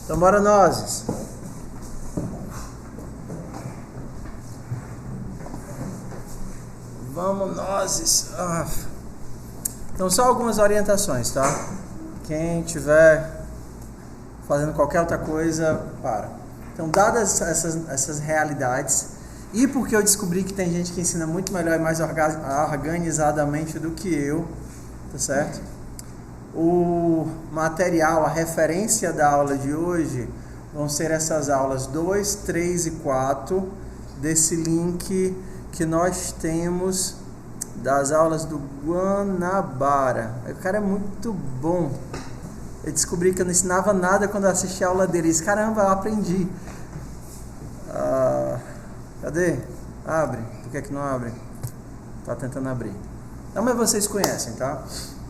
Então bora nós. Vamos nós. Então só algumas orientações, tá? Quem tiver fazendo qualquer outra coisa, para. Então, dadas essas realidades, e porque eu descobri que tem gente que ensina muito melhor e mais organizadamente do que eu, tá certo? O material, a referência da aula de hoje vão ser essas aulas 2, 3 e 4 desse link que nós temos das aulas do Guanabara. O cara é muito bom. Eu descobri que eu não ensinava nada quando eu assisti a aula dele. Disse, caramba, eu aprendi. Cadê? Abre. Por que não abre? Tá tentando abrir. Não, mas vocês conhecem, tá?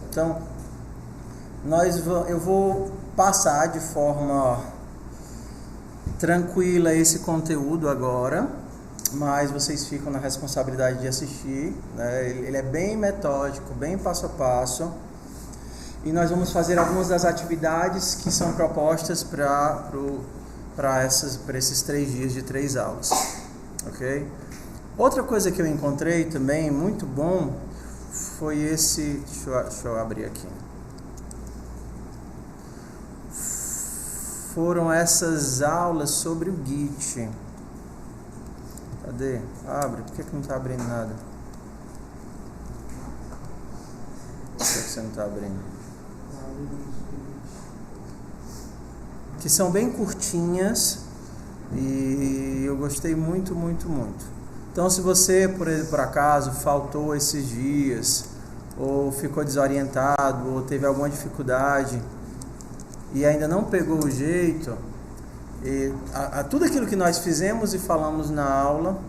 Então, eu vou passar de forma tranquila esse conteúdo agora, mas vocês ficam na responsabilidade de assistir, né? Ele é bem metódico, bem passo a passo. E nós vamos fazer algumas das atividades que são propostas para esses 3 dias de 3 aulas, ok? Outra coisa que eu encontrei também muito bom foi esse, deixa eu abrir aqui. Foram essas aulas sobre o Git. Cadê? Abre. Por que não está abrindo nada? Por que você não está abrindo? Que são bem curtinhas e eu gostei muito. Então, se você, por acaso, faltou esses dias, ou ficou desorientado, ou teve alguma dificuldade e ainda não pegou o jeito, tudo aquilo que nós fizemos e falamos na aula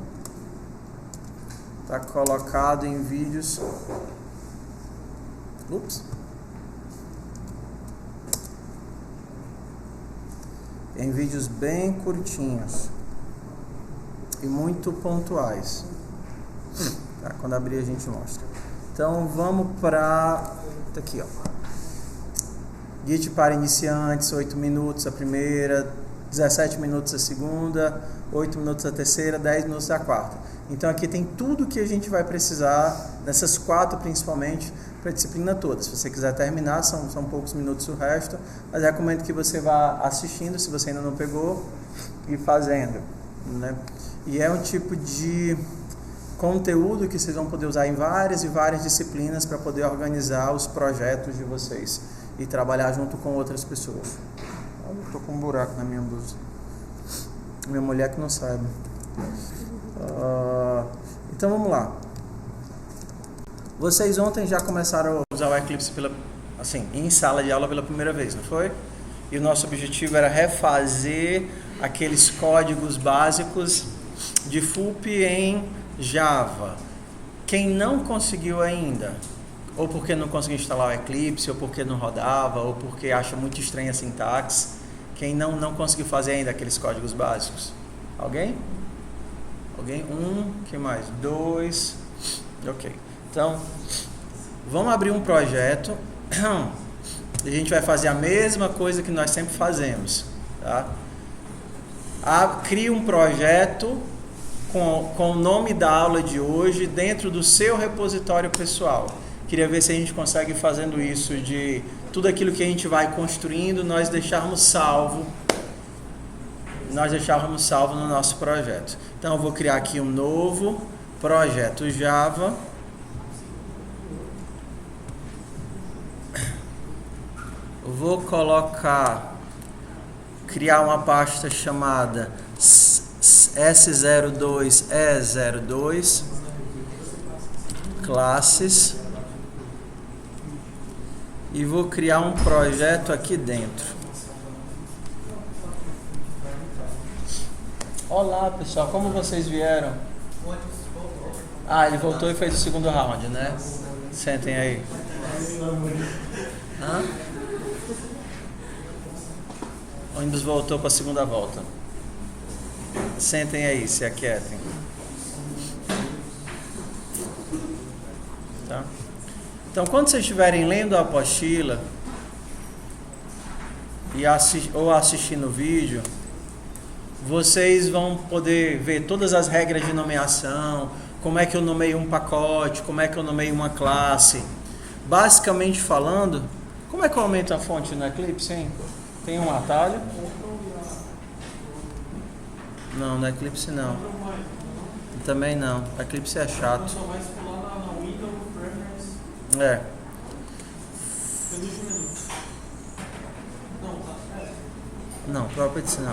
está colocado em vídeos. Em vídeos bem curtinhos e muito pontuais. Tá, quando abrir a gente mostra. Então vamos para aqui, ó. Git para iniciantes, 8 minutos a primeira, 17 minutos a segunda, 8 minutos a terceira, 10 minutos a quarta. Então aqui tem tudo que a gente vai precisar, nessas 4 principalmente, para a disciplina toda. Se você quiser terminar, são poucos minutos o resto, mas recomendo que você vá assistindo, se você ainda não pegou, e fazendo, né? E é um tipo de conteúdo que vocês vão poder usar em várias e várias disciplinas para poder organizar os projetos de vocês e trabalhar junto com outras pessoas. Eu estou com um buraco na minha blusa. Minha mulher que não sabe. Então vamos lá. Vocês ontem já começaram a usar o Eclipse em sala de aula pela primeira vez, não foi? E o nosso objetivo era refazer aqueles códigos básicos de FUP em Java. Quem não conseguiu ainda, ou porque não conseguiu instalar o Eclipse, ou porque não rodava, ou porque acha muito estranha a sintaxe, quem não conseguiu fazer ainda aqueles códigos básicos? Alguém? Alguém? 1, que mais? 2, ok. Então, vamos abrir um projeto e a gente vai fazer a mesma coisa que nós sempre fazemos, tá? Crie um projeto com o nome da aula de hoje dentro do seu repositório pessoal. Queria ver se a gente consegue fazendo isso, de tudo aquilo que a gente vai construindo, nós deixarmos salvo no nosso projeto. Então, eu vou criar aqui um novo projeto Java. Vou criar uma pasta chamada S02E02 classes e vou criar um projeto aqui dentro. Olá pessoal, como vocês vieram? Ele voltou e fez o segundo round, né? Sentem aí. O ônibus voltou para a segunda volta. Sentem aí, se aquietem. Tá? Então, quando vocês estiverem lendo a apostila ou assistir no vídeo, vocês vão poder ver todas as regras de nomeação, como é que eu nomeio um pacote, como é que eu nomeio uma classe. Basicamente falando, como é que eu aumento a fonte no Eclipse, hein? Tem um atalho? Não, no Eclipse não. Também não. O Eclipse é chato. É. Não, Properties não.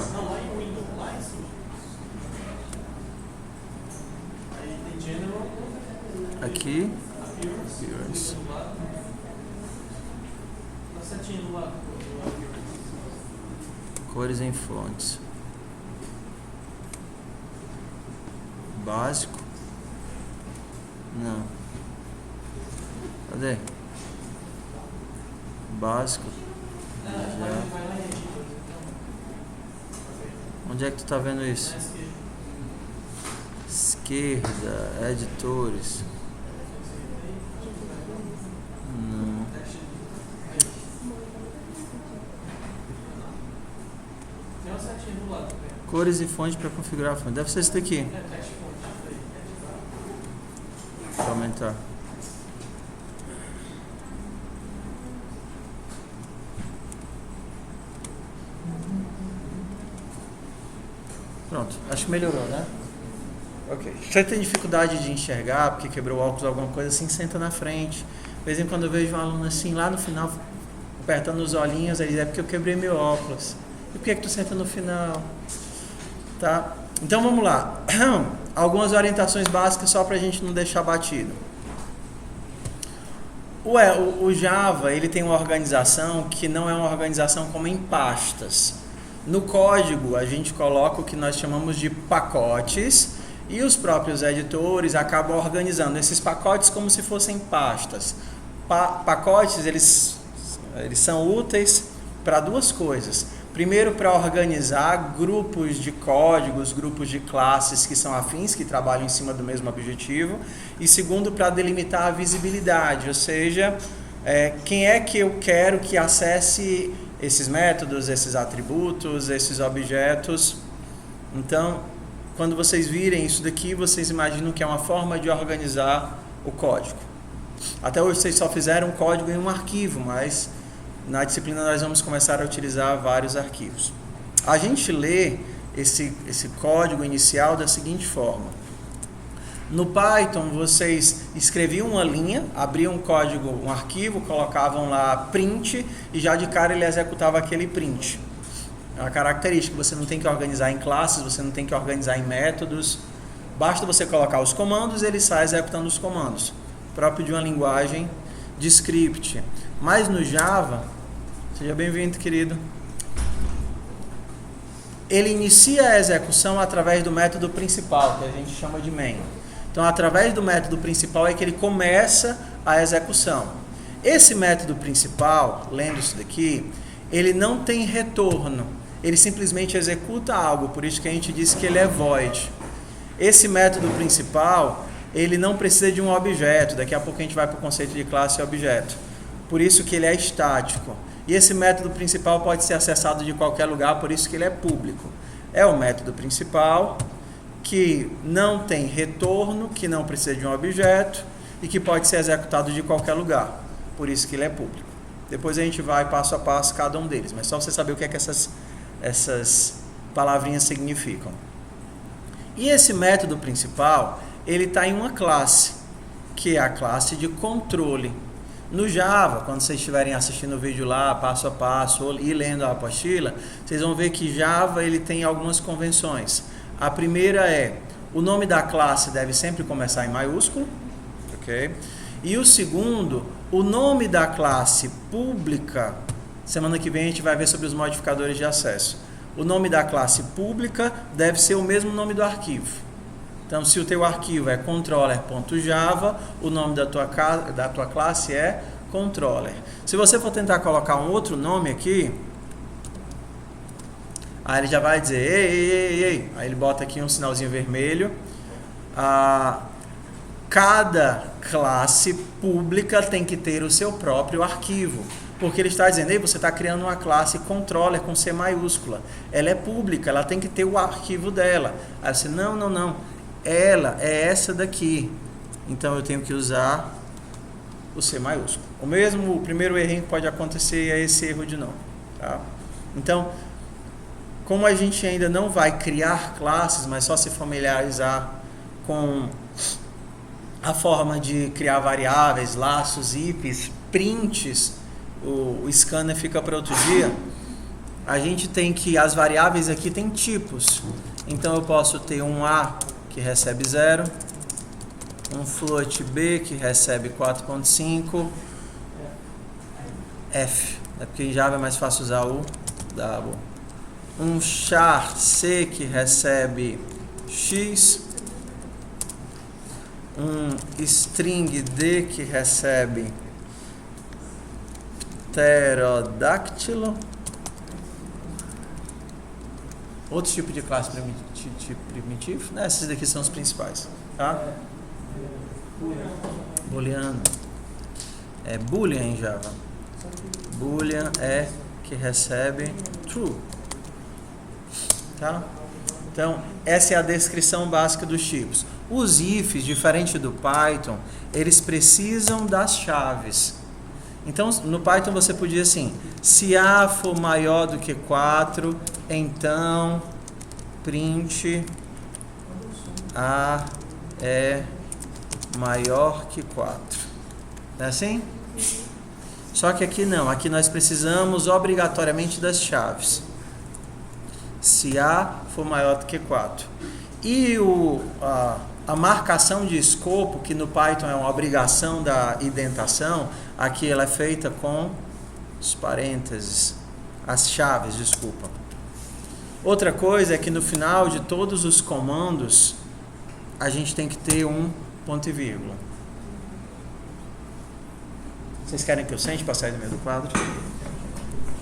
Aqui. Appearance. Cores em fontes. Básico. Não. Cadê? Básico. Já. Onde é que tu tá vendo isso? Esquerda, editores. Não. Cores e fonte para configurar a fonte. Deve ser esse daqui. Vou aumentar. Pronto, acho que melhorou, né? Ok. Se você tem dificuldade de enxergar, porque quebrou o óculos ou alguma coisa assim, senta na frente. De vez em quando eu vejo um aluno assim, lá no final, apertando os olhinhos, ele diz, é porque eu quebrei meu óculos. E por que tu senta no final? Tá? Então vamos lá. Algumas orientações básicas só para a gente não deixar batido. O Java, ele tem uma organização que não é uma organização como em pastas. No código, a gente coloca o que nós chamamos de pacotes e os próprios editores acabam organizando esses pacotes como se fossem pastas. Pacotes, eles são úteis para duas coisas. Primeiro, para organizar grupos de códigos, grupos de classes que são afins, que trabalham em cima do mesmo objetivo. E segundo, para delimitar a visibilidade, ou seja, quem é que eu quero que acesse esses métodos, esses atributos, esses objetos. Então, quando vocês virem isso daqui, vocês imaginam que é uma forma de organizar o código. Até hoje vocês só fizeram código em um arquivo, mas na disciplina nós vamos começar a utilizar vários arquivos. A gente lê esse código inicial da seguinte forma. No Python, vocês escreviam uma linha, abriam um código, um arquivo, colocavam lá print e já de cara ele executava aquele print. É uma característica, você não tem que organizar em classes, você não tem que organizar em métodos. Basta você colocar os comandos e ele sai executando os comandos. Próprio de uma linguagem de script. Mas no Java, seja bem-vindo, querido. Ele inicia a execução através do método principal, que a gente chama de main. Então, através do método principal é que ele começa a execução. Esse método principal, lendo isso daqui, ele não tem retorno. Ele simplesmente executa algo, por isso que a gente disse que ele é void. Esse método principal, ele não precisa de um objeto. Daqui a pouco a gente vai para o conceito de classe e objeto. Por isso que ele é estático. E esse método principal pode ser acessado de qualquer lugar, por isso que ele é público. É o método principal, que não tem retorno, que não precisa de um objeto e que pode ser executado de qualquer lugar. Por isso que ele é público. Depois a gente vai passo a passo cada um deles, mas só você saber o que é que essas palavrinhas significam. E esse método principal, ele está em uma classe, que é a classe de controle. No Java, quando vocês estiverem assistindo o vídeo lá, passo a passo, e lendo a apostila, vocês vão ver que Java ele tem algumas convenções. A primeira é, o nome da classe deve sempre começar em maiúsculo, ok? E o segundo, o nome da classe pública, semana que vem a gente vai ver sobre os modificadores de acesso. O nome da classe pública deve ser o mesmo nome do arquivo. Então, se o teu arquivo é controller.java, o nome da tua classe é controller. Se você for tentar colocar um outro nome aqui, aí ele já vai dizer, ei. Aí ele bota aqui um sinalzinho vermelho. Cada classe pública tem que ter o seu próprio arquivo. Porque ele está dizendo, ei, você está criando uma classe controller com C maiúscula. Ela é pública, ela tem que ter o arquivo dela. Aí você, não. Ela é essa daqui. Então eu tenho que usar o C maiúsculo. O primeiro erro que pode acontecer é esse erro de nome. Tá? Então, como a gente ainda não vai criar classes, mas só se familiarizar com a forma de criar variáveis, laços, ifs, prints, o scanner fica para outro dia, a gente tem que, as variáveis aqui tem tipos. Então eu posso ter um A que recebe 0, um float B que recebe 4.5, F, porque em Java é mais fácil usar o double, um char C que recebe X, um string D que recebe pterodáctilo, outro tipo de classe primitivo, né? Esses daqui são os principais, tá? Booleano é boolean em Java. Boolean é que recebe true, tá? Então essa é a descrição básica dos tipos. Os ifs, diferente do Python, eles precisam das chaves. Então no Python você podia assim, se A for maior do que 4, então print A é maior que 4. Não é assim? Só que aqui não, aqui nós precisamos obrigatoriamente das chaves. Se A for maior do que 4. E a marcação de escopo, que no Python é uma obrigação da indentação, aqui ela é feita com os parênteses, as chaves, desculpa. Outra coisa é que no final de todos os comandos, a gente tem que ter um ponto e vírgula. Vocês querem que eu sente para sair do meio do quadro?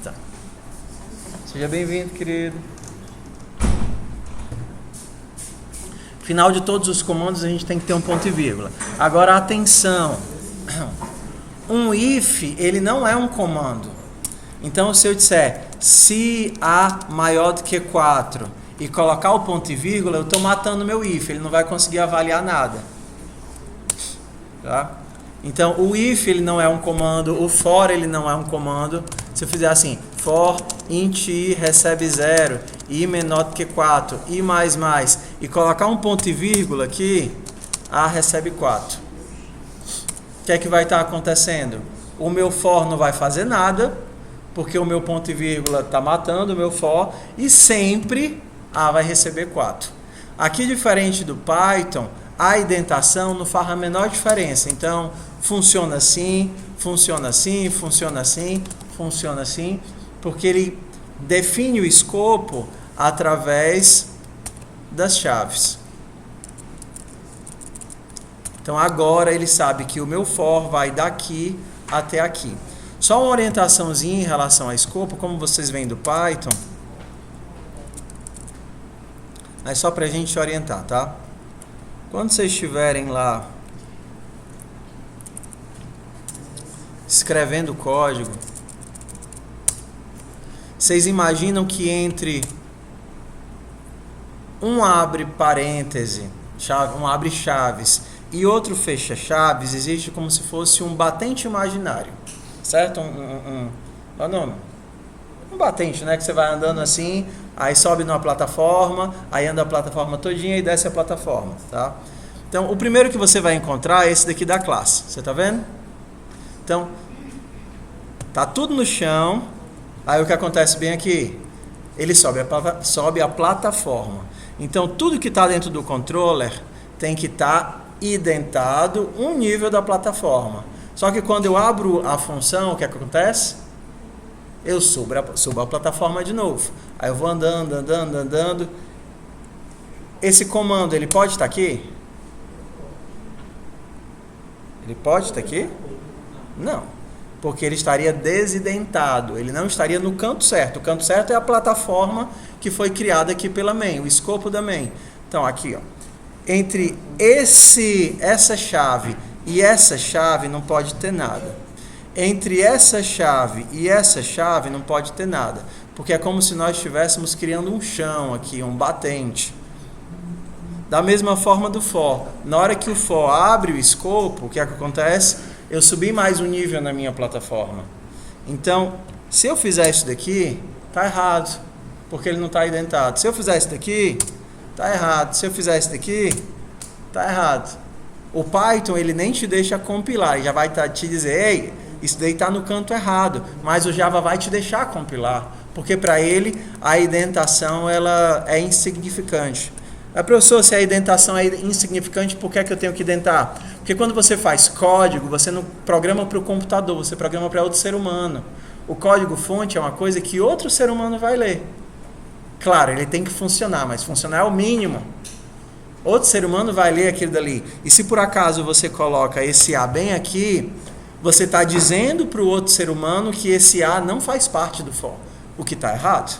Tá. Seja bem-vindo, querido. Final de todos os comandos a gente tem que ter um ponto e vírgula. Agora atenção, um if ele não é um comando. Então se eu disser se A maior do que 4 e colocar o ponto e vírgula, eu estou matando meu if, ele não vai conseguir avaliar nada. Tá? Então o if ele não é um comando, o for ele não é um comando. Se eu fizer assim, for int i recebe 0, i menor do que 4, i mais, e colocar um ponto e vírgula aqui, A recebe 4. O que é que vai estar acontecendo? O meu for não vai fazer nada, porque o meu ponto e vírgula está matando o meu for, e sempre A vai receber 4. Aqui, diferente do Python, a indentação não faz a menor diferença. Então, funciona assim, funciona assim, funciona assim, funciona assim, porque ele define o escopo através das chaves. Então agora ele sabe que o meu for vai daqui até aqui. Só uma orientaçãozinha em relação a escopo, como vocês veem do Python, mas só para a gente orientar, tá? Quando vocês estiverem lá escrevendo código, vocês imaginam que entre um abre parêntese, um abre chaves e outro fecha chaves, existe como se fosse um batente imaginário, certo? Qual é o nome? Um batente, né? Que você vai andando assim, aí sobe numa plataforma, aí anda a plataforma todinha e desce a plataforma, tá? Então, o primeiro que você vai encontrar é esse daqui da classe, você tá vendo? Então, tá tudo no chão, aí o que acontece bem aqui? Ele sobe a plataforma. Então, tudo que está dentro do controller tem que estar identado um nível da plataforma. Só que quando eu abro a função, o que acontece? Eu subo a plataforma de novo. Aí eu vou andando. Esse comando, ele pode estar aqui? Ele pode estar aqui? Não. Porque ele estaria desidentado. Ele não estaria no canto certo. O canto certo é a plataforma que foi criada aqui pela main, o escopo da main. Então, aqui, ó. Entre essa chave e essa chave não pode ter nada. Entre essa chave e essa chave não pode ter nada, porque é como se nós estivéssemos criando um chão aqui, um batente. Da mesma forma do for. Na hora que o for abre o escopo, o que é que acontece? Eu subi mais um nível na minha plataforma. Então, se eu fizer isso daqui, tá errado, porque ele não está identado. Se eu fizer isso daqui, tá errado. Se eu fizer isso daqui, tá errado. O Python, ele nem te deixa compilar, ele já vai te dizer, ei, isso daí está no canto errado, mas o Java vai te deixar compilar, porque para ele a indentação ela é insignificante. Professor, se a indentação é insignificante, por que é que eu tenho que indentar? Porque quando você faz código, você não programa para o computador, você programa para outro ser humano. O código-fonte é uma coisa que outro ser humano vai ler. Claro, ele tem que funcionar, mas funcionar é o mínimo. Outro ser humano vai ler aquilo dali. E se por acaso você coloca esse A bem aqui, você está dizendo para o outro ser humano que esse A não faz parte do for, o que está errado.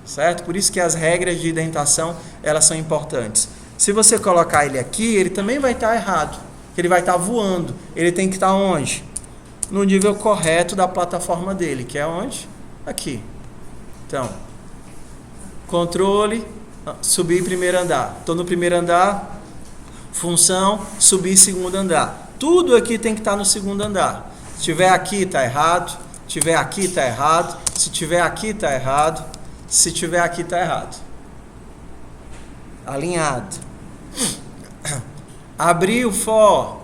Certo? Por isso que as regras de indentação, elas são importantes. Se você colocar ele aqui, ele também vai estar errado. Ele vai estar voando. Ele tem que estar onde? No nível correto da plataforma dele, que é onde? Aqui. Então, controle, subir primeiro andar. Estou no primeiro andar, função, subir segundo andar. Tudo aqui tem que estar no segundo andar. Se tiver aqui, está errado. Se tiver aqui, está errado. Se tiver aqui, está errado. Se tiver aqui, está errado. Alinhado. Abri o for,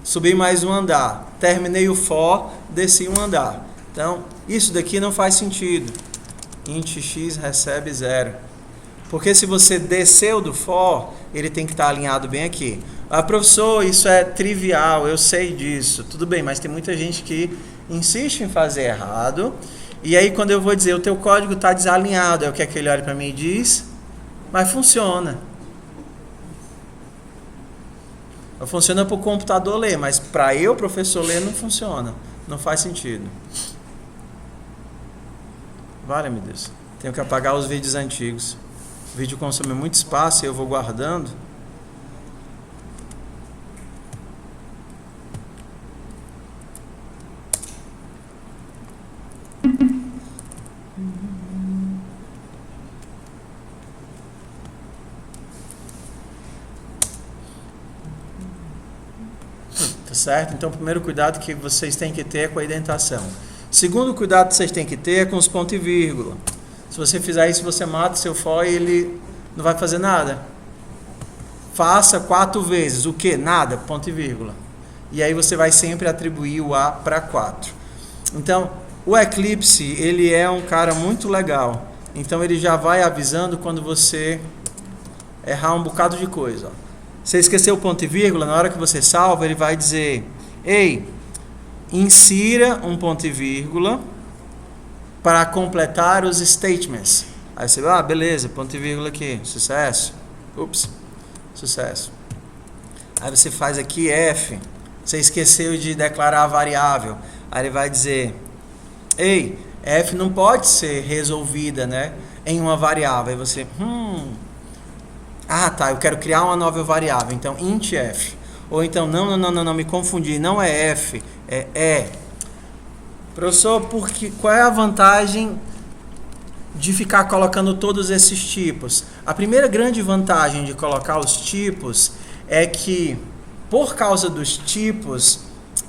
subi mais um andar. Terminei o for, desci um andar. Então, isso daqui não faz sentido. Int x recebe 0. Porque se você desceu do for, ele tem que estar alinhado bem aqui. Professor, isso é trivial, eu sei disso. Tudo bem, mas tem muita gente que insiste em fazer errado. E aí quando eu vou dizer, o teu código está desalinhado, é o que ele olha para mim e diz, mas funciona. Funciona para o computador ler, mas para eu, professor, ler não funciona. Não faz sentido. Vale-me Deus. Tenho que apagar os vídeos antigos. O vídeo consome muito espaço e eu vou guardando. Certo? Então, o primeiro cuidado que vocês têm que ter é com a indentação. Segundo cuidado que vocês têm que ter é com os pontos e vírgula. Se você fizer isso, você mata seu for e ele não vai fazer nada. Faça 4 vezes. O que? Nada. Ponto e vírgula. E aí você vai sempre atribuir o A para 4. Então, o Eclipse, ele é um cara muito legal. Então, ele já vai avisando quando você errar um bocado de coisa. Ó. Você esqueceu o ponto e vírgula, na hora que você salva, ele vai dizer, ei, insira um ponto e vírgula para completar os statements. Aí você vai, beleza, ponto e vírgula aqui, sucesso. Ups, sucesso. Aí você faz aqui F, você esqueceu de declarar a variável. Aí ele vai dizer, ei, F não pode ser resolvida, né, em uma variável. Aí você, tá, eu quero criar uma nova variável, então int f. Ou então, não, me confundi, não é f, é e. Professor, qual é a vantagem de ficar colocando todos esses tipos? A primeira grande vantagem de colocar os tipos é que, por causa dos tipos,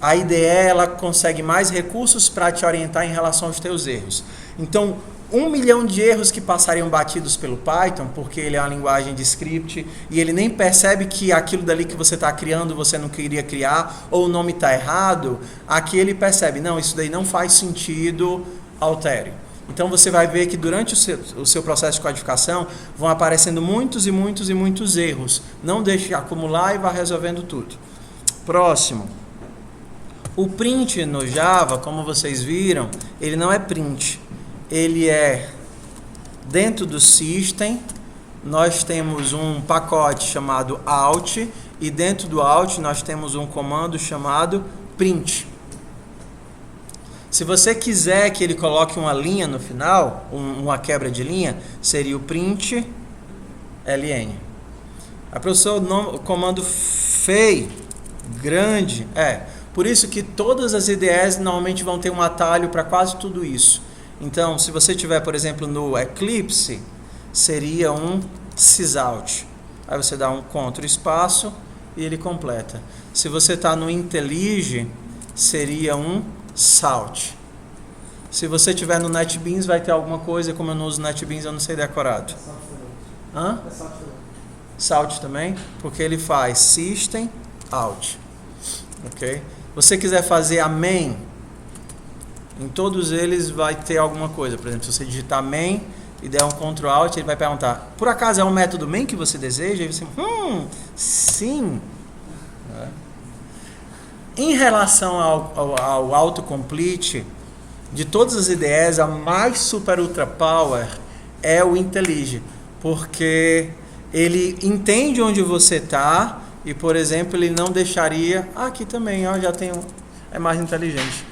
a IDE ela consegue mais recursos para te orientar em relação aos teus erros. Então, 1 milhão de erros que passariam batidos pelo Python, porque ele é uma linguagem de script e ele nem percebe que aquilo dali que você está criando você não queria criar, ou o nome está errado, aqui ele percebe, não, isso daí não faz sentido, altere. Então você vai ver que durante o seu processo de codificação vão aparecendo muitos erros. Não deixe acumular e vá resolvendo tudo. Próximo. O print no Java, como vocês viram, ele não é print. Ele é dentro do system, nós temos um pacote chamado out e dentro do out nós temos um comando chamado print. Se você quiser que ele coloque uma linha no final, uma quebra de linha, seria o print ln. A professor, o comando feio, grande, Por isso que todas as IDEs normalmente vão ter um atalho para quase tudo isso. Então, se você tiver, por exemplo, no Eclipse, seria um sysout. Aí você dá um Ctrl espaço e ele completa. Se você está no IntelliJ, seria um salt. Se você tiver no NetBeans, vai ter alguma coisa, como eu não uso NetBeans, eu não sei decorado. Hã? Salt também, porque ele faz System Out. Ok? Você quiser fazer a main, em todos eles vai ter alguma coisa. Por exemplo, se você digitar main e der um Ctrl Alt, ele vai perguntar: por acaso é um método main que você deseja? E você, sim. Em relação ao autocomplete, de todas as IDEs, a mais super ultra power é o IntelliJ, porque ele entende onde você está e, por exemplo, ele não deixaria... aqui também, ó, já tem é mais inteligente.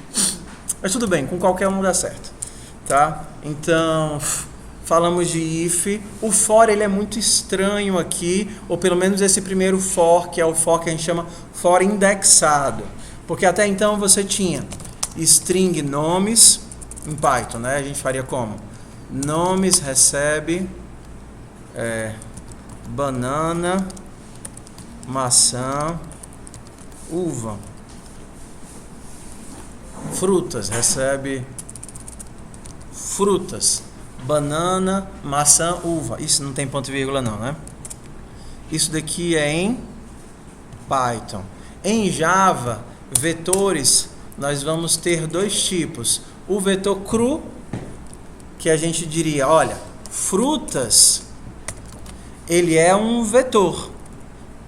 Mas tudo bem, com qualquer um dá certo, tá? Então, falamos de if. O for, ele é muito estranho aqui, ou pelo menos esse primeiro for, que é o for que a gente chama for indexado. Porque até então você tinha string nomes em Python, né? A gente faria como? Nomes recebe banana, maçã, uva. Frutas recebe frutas, banana, maçã, uva. Isso não tem ponto e vírgula não, né? Isso daqui é em Python. Em Java, vetores, nós vamos ter dois tipos. O vetor cru, que a gente diria, olha, frutas, ele é um vetor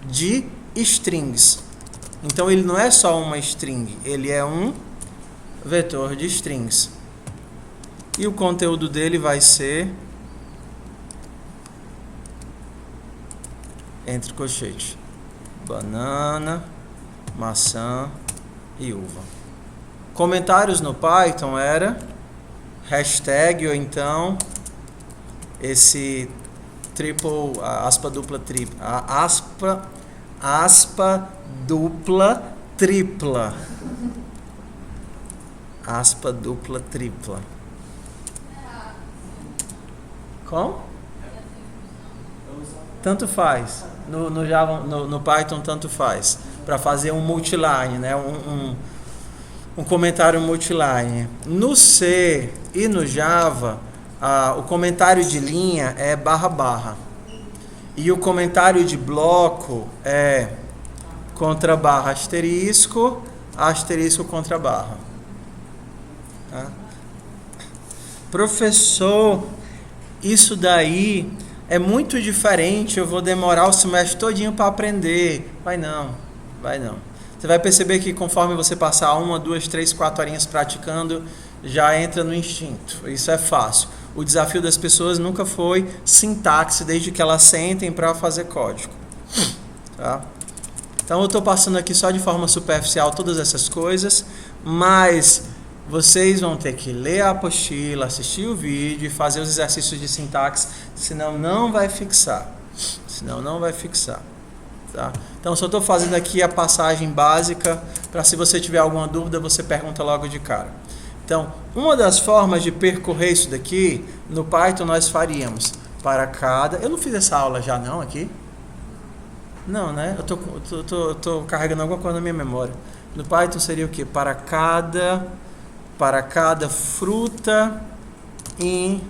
de strings. Então ele não é só uma string, ele é um vetor de strings. E o conteúdo dele vai ser entre colchetes: banana, maçã e uva. Comentários no Python era hashtag ou então esse triple, aspa dupla tripla, aspa dupla tripla, aspa dupla tripla. Como? Tanto faz. No Java, no Python tanto faz. Para fazer um multiline, né? Um comentário multiline. No C e no Java, o comentário de linha é barra. E o comentário de bloco é contra barra asterisco, asterisco contra barra. Tá? Professor, isso daí é muito diferente, eu vou demorar o semestre todinho para aprender. Vai não. Você vai perceber que conforme você passar 1, 2, 3, 4 horinhas praticando, já entra no instinto. Isso é fácil. O desafio das pessoas nunca foi sintaxe, desde que elas sentem para fazer código. Tá? Então eu estou passando aqui só de forma superficial todas essas coisas, mas vocês vão ter que ler a apostila, assistir o vídeo e fazer os exercícios de sintaxe, senão não vai fixar. Tá? Então só estou fazendo aqui a passagem básica para, se você tiver alguma dúvida, você pergunta logo de cara. Então, uma das formas de percorrer isso daqui, no Python nós faríamos para cada... Eu não fiz essa aula já não aqui? Não, né? Eu tô carregando alguma coisa na minha memória. No Python seria o quê? Para cada fruta em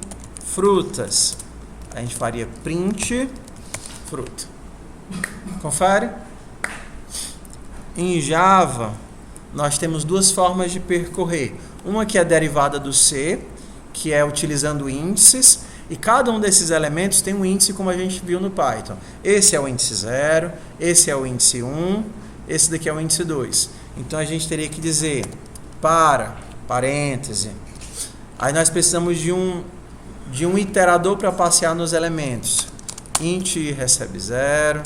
frutas. A gente faria print fruta. Confere? Em Java, nós temos duas formas de percorrer. Uma que é derivada do C, que é utilizando índices, e cada um desses elementos tem um índice, como a gente viu no Python. Esse é o índice 0, esse é o índice 1, esse daqui é o índice 2. Então a gente teria que dizer para, parêntese. Aí nós precisamos de um iterador para passear nos elementos. Int i recebe 0,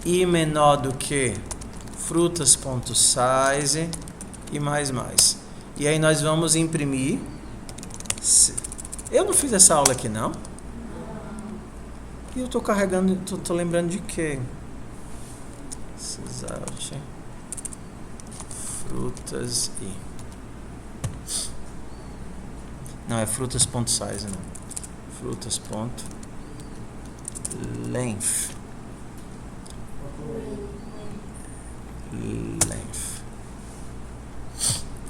i menor do que frutas.size e mais. E aí nós vamos imprimir. Eu não fiz essa aula aqui não? E eu estou carregando, estou lembrando de quê? Sysout. frutas e... Não, é frutas.size, não. Frutas.length.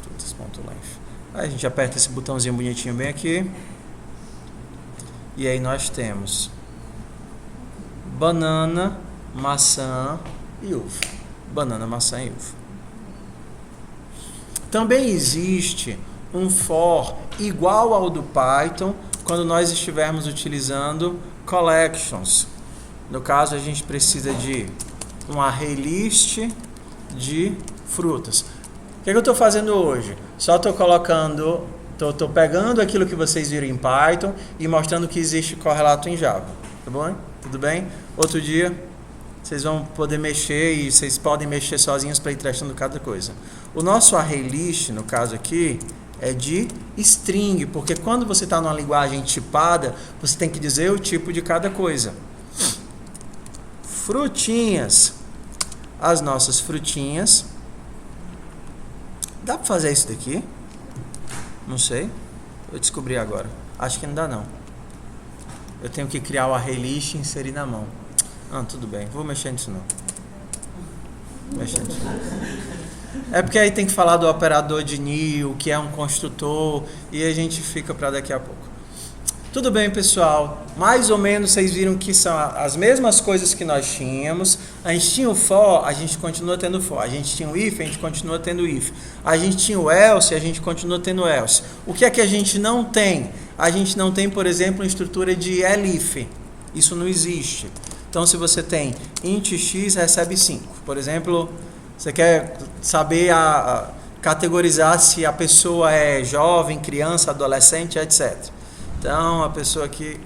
Frutas.length. Aí a gente aperta esse botãozinho bonitinho bem aqui. E aí nós temos banana, maçã e uva. Banana, maçã e uva. Também existe um for igual ao do Python quando nós estivermos utilizando collections. No caso, a gente precisa de um array list de frutas. O que eu estou fazendo hoje? Só estou colocando, estou pegando aquilo que vocês viram em Python e mostrando que existe correlato em Java. Tá bom? Tudo bem? Outro dia vocês vão poder mexer e vocês podem mexer sozinhos para ir testando cada coisa. O nosso array list, no caso aqui, é de string, porque quando você está numa linguagem tipada, você tem que dizer o tipo de cada coisa. Frutinhas. As nossas frutinhas. Dá para fazer isso daqui? Não sei. Eu descobri agora. Acho que não dá, não. Eu tenho que criar o array list e inserir na mão. Ah, tudo bem. Vou mexer nisso não. É porque aí tem que falar do operador de nil, que é um construtor, e a gente fica para daqui a pouco. Tudo bem, pessoal? Mais ou menos vocês viram que são as mesmas coisas que nós tínhamos. A gente tinha o for, a gente continua tendo for. A gente tinha o if, a gente continua tendo if. A gente tinha o else, a gente continua tendo else. O que é que a gente não tem? A gente não tem, por exemplo, uma estrutura de elif. Isso não existe. Então, se você tem int x, recebe 5. Por exemplo, você quer saber, categorizar se a pessoa é jovem, criança, adolescente, etc. Então, a pessoa que...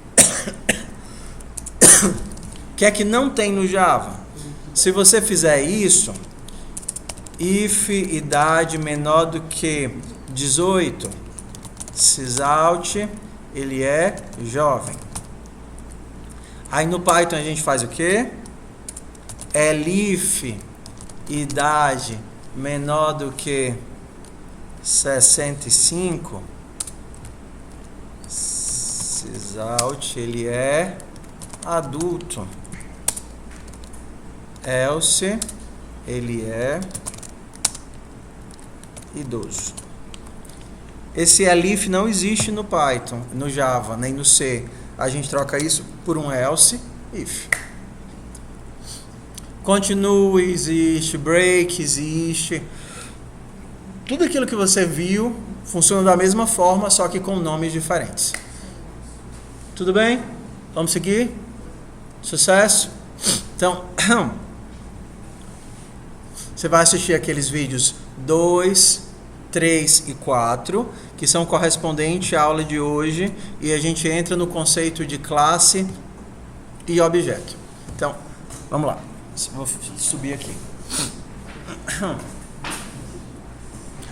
O que é que não tem no Java? Se você fizer isso, if idade menor do que 18, sysout, ele é jovem. Aí no Python a gente faz o quê? Elif idade menor do que 65, sysout, ele é adulto. Else, ele é idoso. Esse elif não existe no Python, no Java, nem no C. A gente troca isso por um else, if. Continue existe, break existe. Tudo aquilo que você viu funciona da mesma forma, só que com nomes diferentes. Tudo bem? Vamos seguir? Sucesso? Então, você vai assistir aqueles vídeos 2, 3 e 4, que são correspondentes à aula de hoje, e a gente entra no conceito de classe e objeto. Então, vamos lá. Vou subir aqui.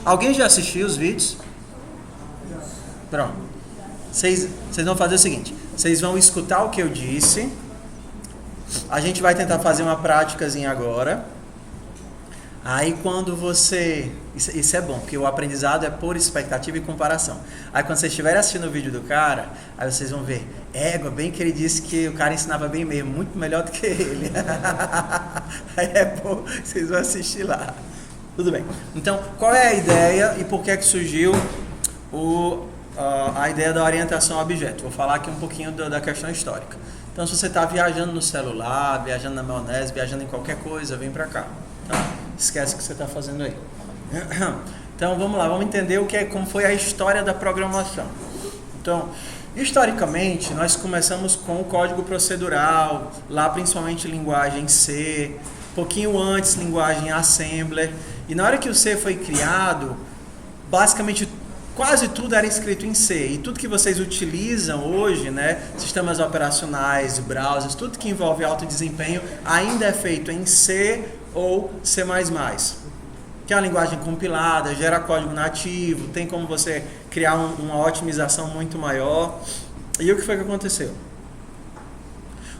Alguém já assistiu os vídeos? Pronto. Vocês vão fazer o seguinte, vocês vão escutar o que eu disse, a gente vai tentar fazer uma práticazinha agora. Aí quando você... Isso é bom, porque o aprendizado é por expectativa e comparação. Aí quando vocês estiverem assistindo o vídeo do cara, aí vocês vão ver, bem que ele disse que o cara ensinava bem mesmo, muito melhor do que ele. Aí é bom, vocês vão assistir lá. Tudo bem. Então, qual é a ideia e por que é que surgiu a ideia da orientação a objeto? Vou falar aqui um pouquinho da questão histórica. Então, se você está viajando no celular, viajando na maionese, viajando em qualquer coisa, vem para cá. Tá? Esquece o que você está fazendo aí. Então vamos lá, vamos entender como foi a história da programação. Então, historicamente, nós começamos com o código procedural, lá principalmente linguagem C, pouquinho antes linguagem Assembler, e na hora que o C foi criado, basicamente quase tudo era escrito em C, e tudo que vocês utilizam hoje, né, sistemas operacionais, browsers, tudo que envolve alto desempenho, ainda é feito em C ou C++, que é uma linguagem compilada, gera código nativo, tem como você criar uma otimização muito maior. E o que foi que aconteceu?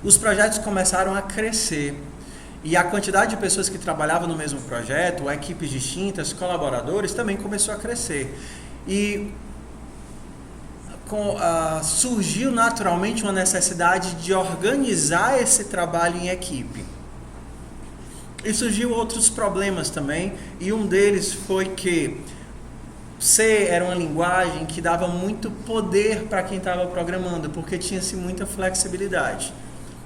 Os projetos começaram a crescer E a quantidade de pessoas que trabalhavam no mesmo projeto, equipes distintas, colaboradores, também começou a crescer. E surgiu naturalmente uma necessidade de organizar esse trabalho em equipe. E surgiu outros problemas também, e um deles foi que C era uma linguagem que dava muito poder para quem estava programando, porque tinha-se muita flexibilidade.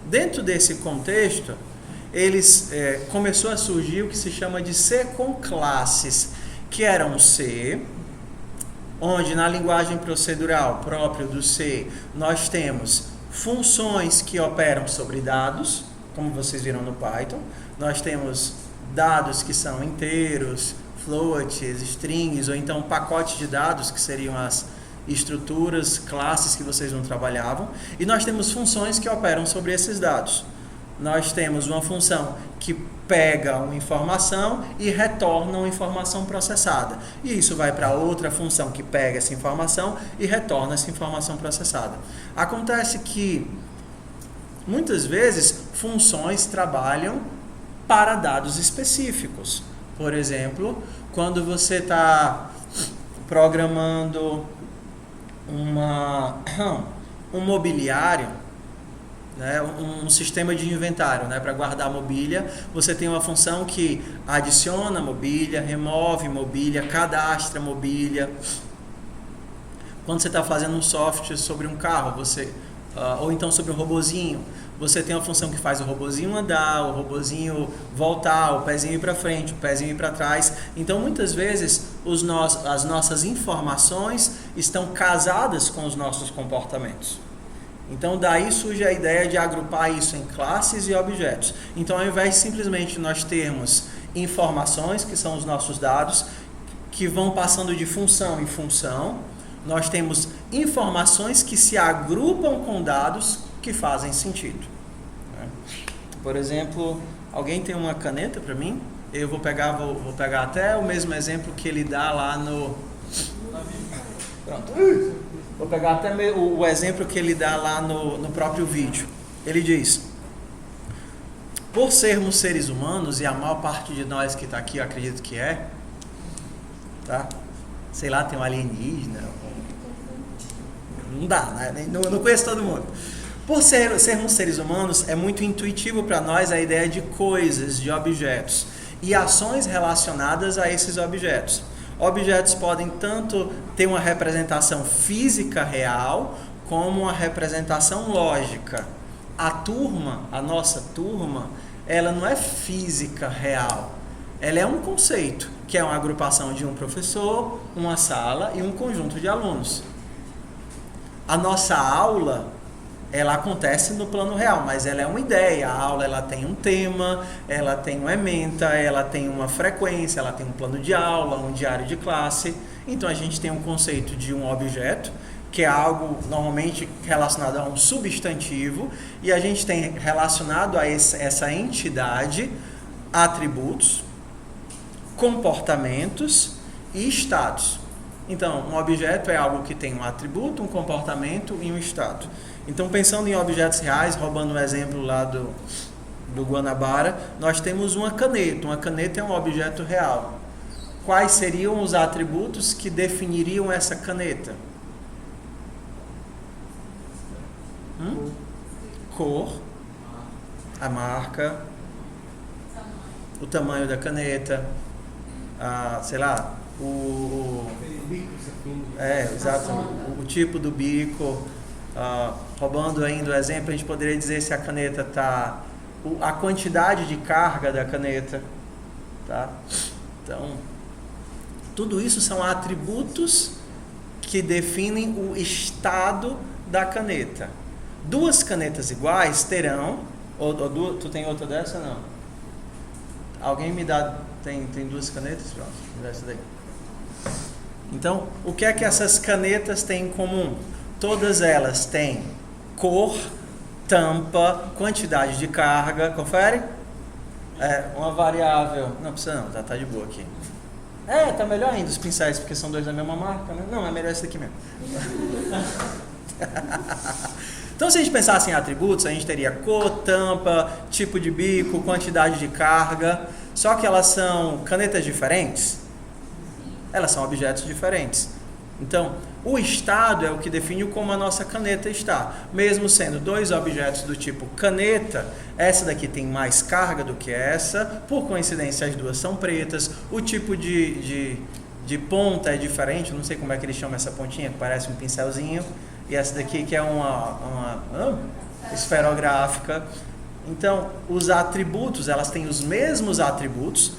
Dentro desse contexto, começou a surgir o que se chama de C com classes, que eram C, onde na linguagem procedural própria do C, nós temos funções que operam sobre dados, como vocês viram no Python. Nós temos dados que são inteiros, floats, strings, ou então pacotes de dados, que seriam as estruturas, classes que vocês não trabalhavam. E nós temos funções que operam sobre esses dados. Nós temos uma função que pega uma informação e retorna uma informação processada. E isso vai para outra função que pega essa informação e retorna essa informação processada. Acontece que, muitas vezes, funções trabalham para dados específicos. Por exemplo, quando você está programando um mobiliário, né, um sistema de inventário, né, para guardar mobília, você tem uma função que adiciona mobília, remove mobília, cadastra mobília. Quando você está fazendo um software sobre um carro, ou então sobre um robozinho, você tem uma função que faz o robozinho andar, o robozinho voltar, o pezinho ir para frente, o pezinho ir para trás. Então, muitas vezes, as nossas informações estão casadas com os nossos comportamentos. Então, daí surge a ideia de agrupar isso em classes e objetos. Então, ao invés de simplesmente nós termos informações, que são os nossos dados, que vão passando de função em função, nós temos informações que se agrupam com dados que fazem sentido. Por exemplo, alguém tem uma caneta para mim? Eu vou pegar até o mesmo exemplo que ele dá lá no... Pronto. Vou pegar até o exemplo que ele dá lá no próprio vídeo. Ele diz: por sermos seres humanos, e a maior parte de nós que está aqui, eu acredito que tá? Sei lá, tem um alienígena, não dá, né? Não conheço todo mundo. Por sermos seres humanos, é muito intuitivo para nós a ideia de coisas, de objetos e ações relacionadas a esses objetos. Objetos podem tanto ter uma representação física real, como uma representação lógica. A nossa turma, ela não é física real. Ela é um conceito, que é uma agrupação de um professor, uma sala e um conjunto de alunos. A nossa aula, ela acontece no plano real, mas ela é uma ideia. A aula, ela tem um tema, ela tem uma ementa, ela tem uma frequência, ela tem um plano de aula, um diário de classe. Então a gente tem um conceito de um objeto, que é algo normalmente relacionado a um substantivo, e a gente tem relacionado a essa entidade atributos, comportamentos e estados. Então, um objeto é algo que tem um atributo, um comportamento e um estado. Então, pensando em objetos reais, roubando um exemplo lá do Guanabara, nós temos uma caneta. Uma caneta é um objeto real. Quais seriam os atributos que definiriam essa caneta? Cor, a marca, o tamanho da caneta, sei lá, exato, o tipo do bico. Roubando ainda o exemplo, a gente poderia dizer se a caneta está... a quantidade de carga da caneta, tá? Então, tudo isso são atributos que definem o estado da caneta. Duas canetas iguais terão... tu tem outra dessa ou não? Alguém me dá... Tem duas canetas? Pronto, me dá essa daí. Então, o que é que essas canetas têm em comum? Todas elas têm cor, tampa, quantidade de carga. Confere? Uma variável. Não precisa não, tá de boa aqui. Tá melhor ainda os pincéis, porque são dois da mesma marca, né? Não, é melhor esse aqui mesmo. Então, se a gente pensasse em atributos, a gente teria cor, tampa, tipo de bico, quantidade de carga. Só que elas são canetas diferentes? Elas são objetos diferentes. Então, o estado é o que define como a nossa caneta está. Mesmo sendo dois objetos do tipo caneta, essa daqui tem mais carga do que essa. Por coincidência, as duas são pretas. O tipo de ponta é diferente. Não sei como é que eles chamam essa pontinha, que parece um pincelzinho. E essa daqui que é uma esferográfica. Então, os atributos, elas têm os mesmos atributos.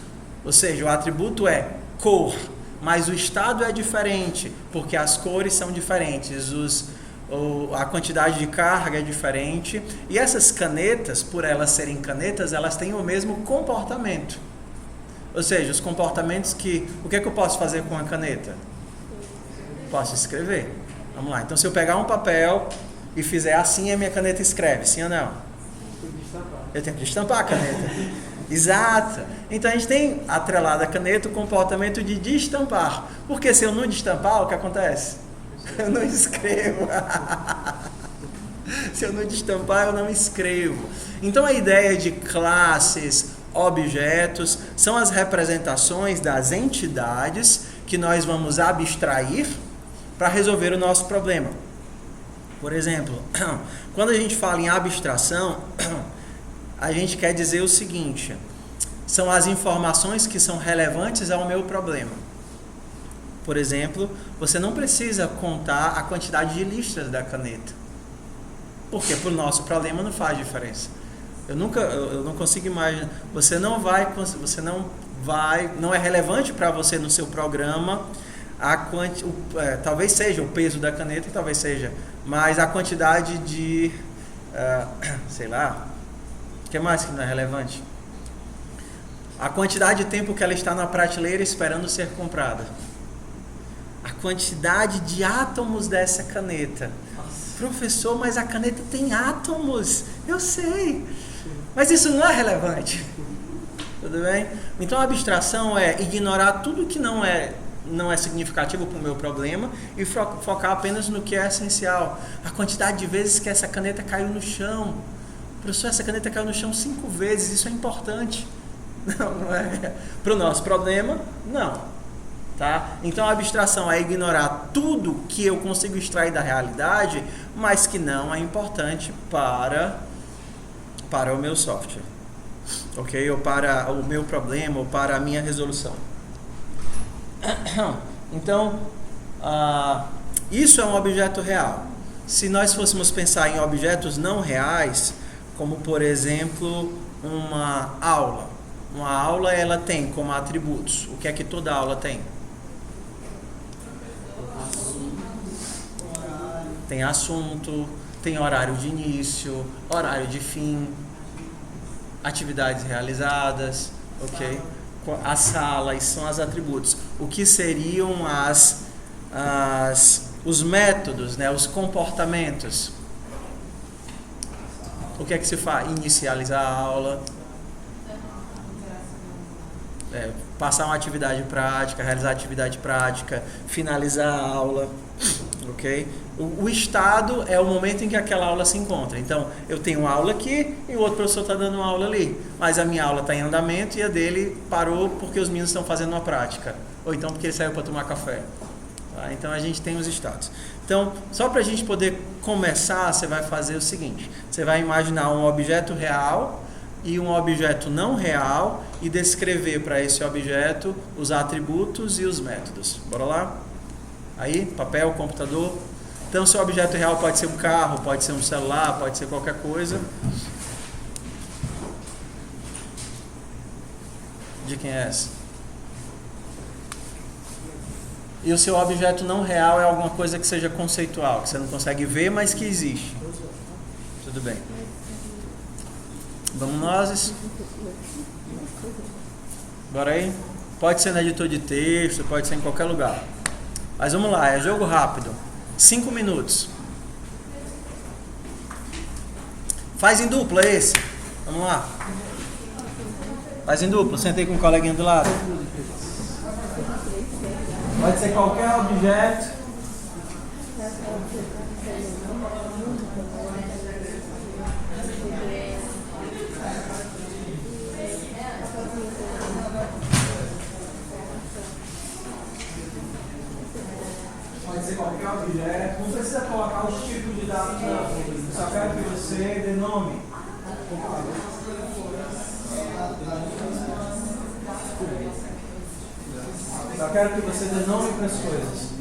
Ou seja, o atributo é cor, mas o estado é diferente, porque as cores são diferentes, a quantidade de carga é diferente. E essas canetas, por elas serem canetas, elas têm o mesmo comportamento. Ou seja, os comportamentos que... O que é que eu posso fazer com a caneta? Posso escrever. Vamos lá. Então, se eu pegar um papel e fizer assim, a minha caneta escreve, sim ou não? Eu tenho que estampar a caneta. Exato. Então a gente tem atrelado à caneta o comportamento de destampar. Porque se eu não destampar, o que acontece? Eu não escrevo. Se eu não destampar, eu não escrevo. Então a ideia de classes, objetos, são as representações das entidades que nós vamos abstrair para resolver o nosso problema. Por exemplo, quando a gente fala em abstração, a gente quer dizer o seguinte: são as informações que são relevantes ao meu problema. Por exemplo, você não precisa contar a quantidade de listras da caneta, porque para o nosso problema não faz diferença. Eu não consigo imaginar. Não é relevante para você no seu programa talvez seja o peso da caneta, talvez seja, mas a quantidade de, sei lá, o que mais que não é relevante? A quantidade de tempo que ela está na prateleira esperando ser comprada. A quantidade de átomos dessa caneta. Professor, mas a caneta tem átomos. Eu sei. Mas isso não é relevante. Tudo bem? Então a abstração é ignorar tudo que não é significativo para o meu problema e focar apenas no que é essencial. A quantidade de vezes que essa caneta caiu no chão. Professor, essa caneta caiu no chão 5 vezes, isso é importante. Não é. Para o nosso problema, não. Tá? Então a abstração é ignorar tudo que eu consigo extrair da realidade, mas que não é importante para o meu software. Ok? Ou para o meu problema, ou para a minha resolução. Então, isso é um objeto real. Se nós fôssemos pensar em objetos não reais, como por exemplo uma aula. Uma aula, ela tem como atributos. O que é que toda aula tem? Tem assunto, tem horário de início, horário de fim, atividades realizadas, ok? As salas são os atributos. O que seriam os métodos, né? Os comportamentos? O que é que se faz? Inicializar a aula, passar uma atividade prática, realizar atividade prática, finalizar a aula, ok? O estado é o momento em que aquela aula se encontra. Então, eu tenho uma aula aqui e o outro professor está dando uma aula ali, mas a minha aula está em andamento e a dele parou porque os meninos estão fazendo uma prática, ou então porque ele saiu para tomar café. Tá? Então, a gente tem os estados. Então, só para a gente poder começar, você vai fazer o seguinte: você vai imaginar um objeto real e um objeto não real e descrever para esse objeto os atributos e os métodos. Bora lá? Aí, papel, computador. Então, seu objeto real pode ser um carro, pode ser um celular, pode ser qualquer coisa. De quem é essa? E o seu objeto não real é alguma coisa que seja conceitual, que você não consegue ver, mas que existe. Tudo bem. Vamos nós. Bora aí? Pode ser no editor de texto, pode ser em qualquer lugar. Mas vamos lá, é jogo rápido. 5 minutos. Faz em dupla esse. Vamos lá. Faz em dupla. Sentei com o coleguinha do lado. Pode ser qualquer objeto. só quero que você dê nome. Só quero que você dê nome para as coisas.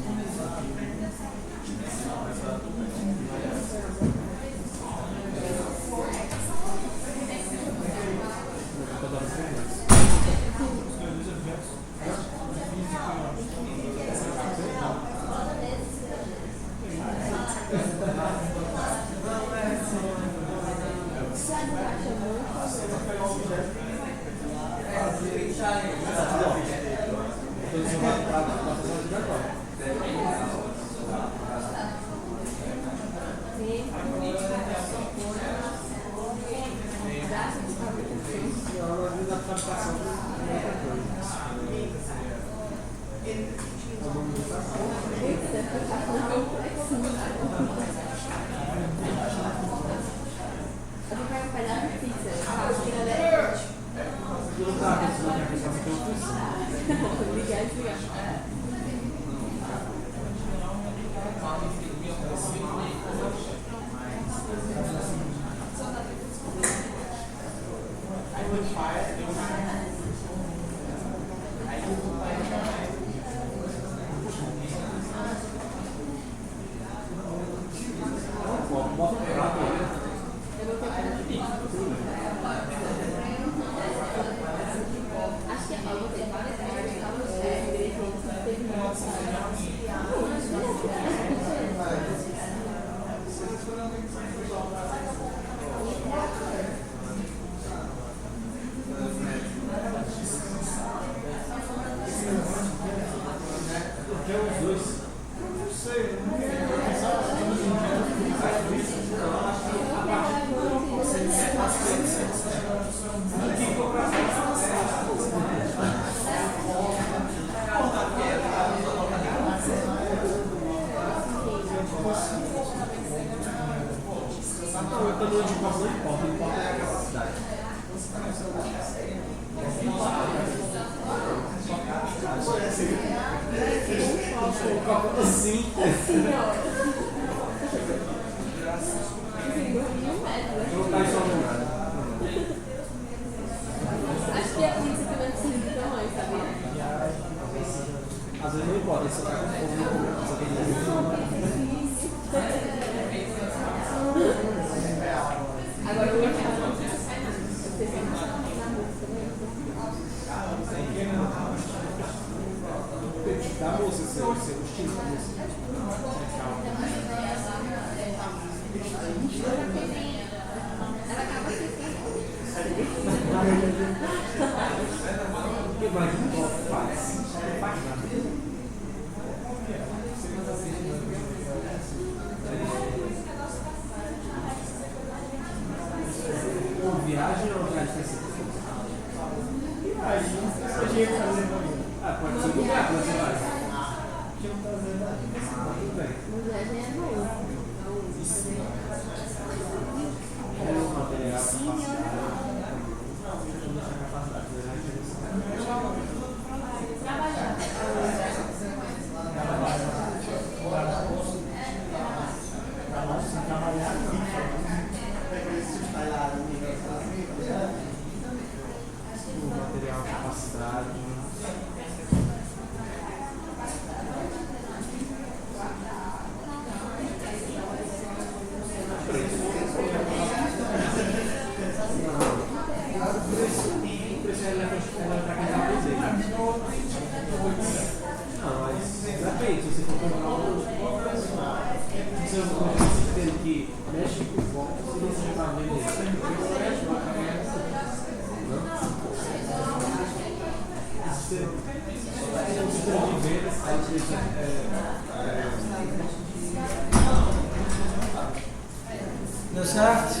Deu certo?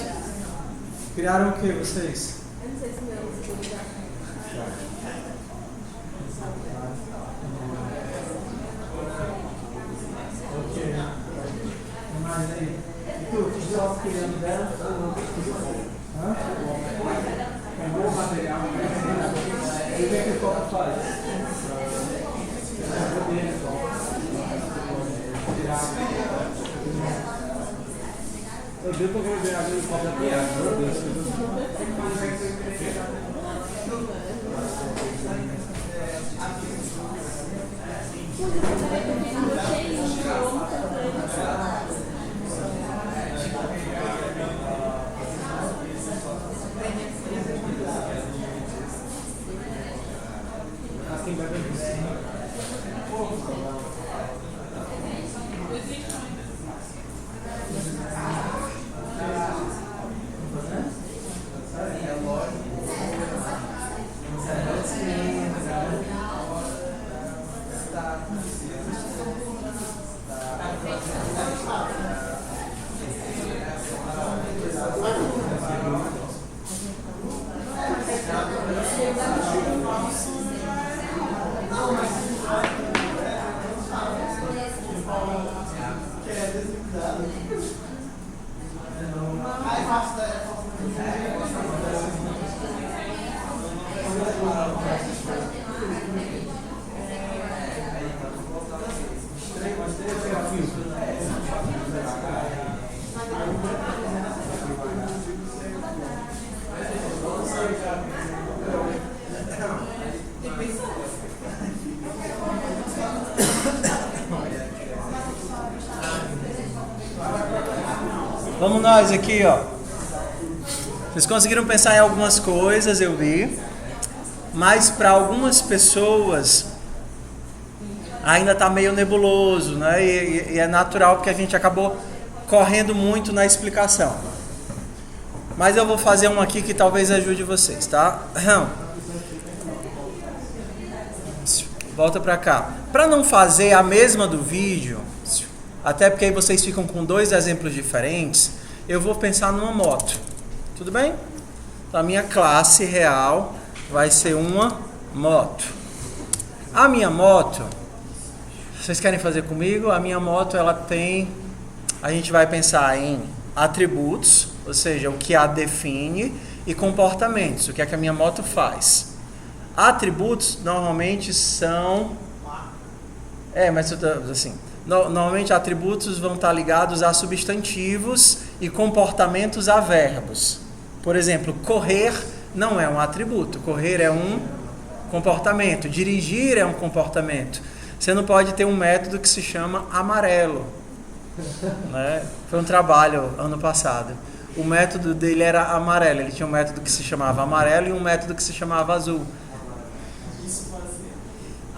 Criaram o que vocês? Eu não sei se meu Ok. Mais aí. E tu, o que você estava criando dela? Hã? Pegou o material. E o que é que o copo faz? Vamos nós aqui, ó. Vocês conseguiram pensar em algumas coisas, eu vi. Mas para algumas pessoas ainda está meio nebuloso, né? E é natural porque a gente acabou correndo muito na explicação. Mas eu vou fazer um aqui que talvez ajude vocês, tá? Volta para cá. Para não fazer a mesma do vídeo, até porque aí vocês ficam com dois exemplos diferentes, eu vou pensar numa moto. Tudo bem? Então a minha classe real vai ser uma moto. A minha moto, vocês querem fazer comigo? A minha moto, ela tem... A gente vai pensar em atributos, ou seja, o que a define, e comportamentos, o que é que a minha moto faz. Atributos normalmente são... mas assim... Normalmente atributos vão estar ligados a substantivos e comportamentos a verbos. Por exemplo, correr não é um atributo, correr é um comportamento, dirigir é um comportamento. Você não pode ter um método que se chama amarelo, né? Foi um trabalho ano passado. O método dele era amarelo, ele tinha um método que se chamava amarelo e um método que se chamava azul.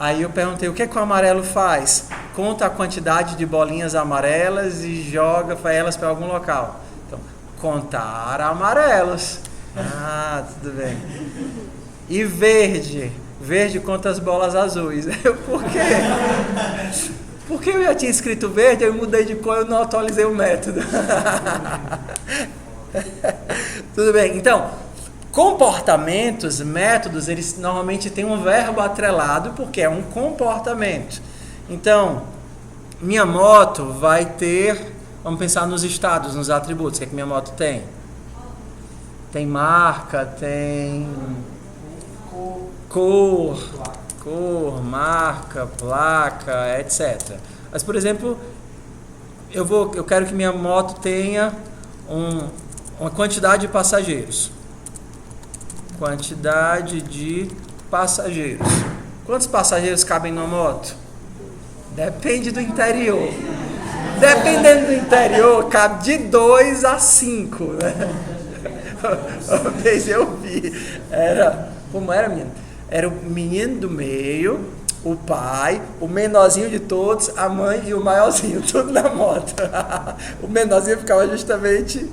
Aí eu perguntei, o que o amarelo faz? Conta a quantidade de bolinhas amarelas e joga elas para algum local. Então, contar amarelos. Ah, tudo bem. E verde? Verde conta as bolas azuis. Por quê? Porque eu já tinha escrito verde, eu mudei de cor, eu não atualizei o método. Tudo bem, então... Comportamentos, métodos, eles normalmente têm um verbo atrelado porque é um comportamento. Então, minha moto vai ter, vamos pensar nos estados, nos atributos. O que é que minha moto tem? Tem marca, tem cor, marca, placa, etc. Mas, por exemplo, eu quero que minha moto tenha uma quantidade de passageiros. Quantidade de passageiros. Quantos passageiros cabem numa moto? Depende do interior. Dependendo do interior, cabe de 2 a 5, né? Uma vez eu vi. Como era, menino? Era o menino do meio, o pai, o menorzinho de todos, a mãe e o maiorzinho, tudo na moto. O menorzinho ficava justamente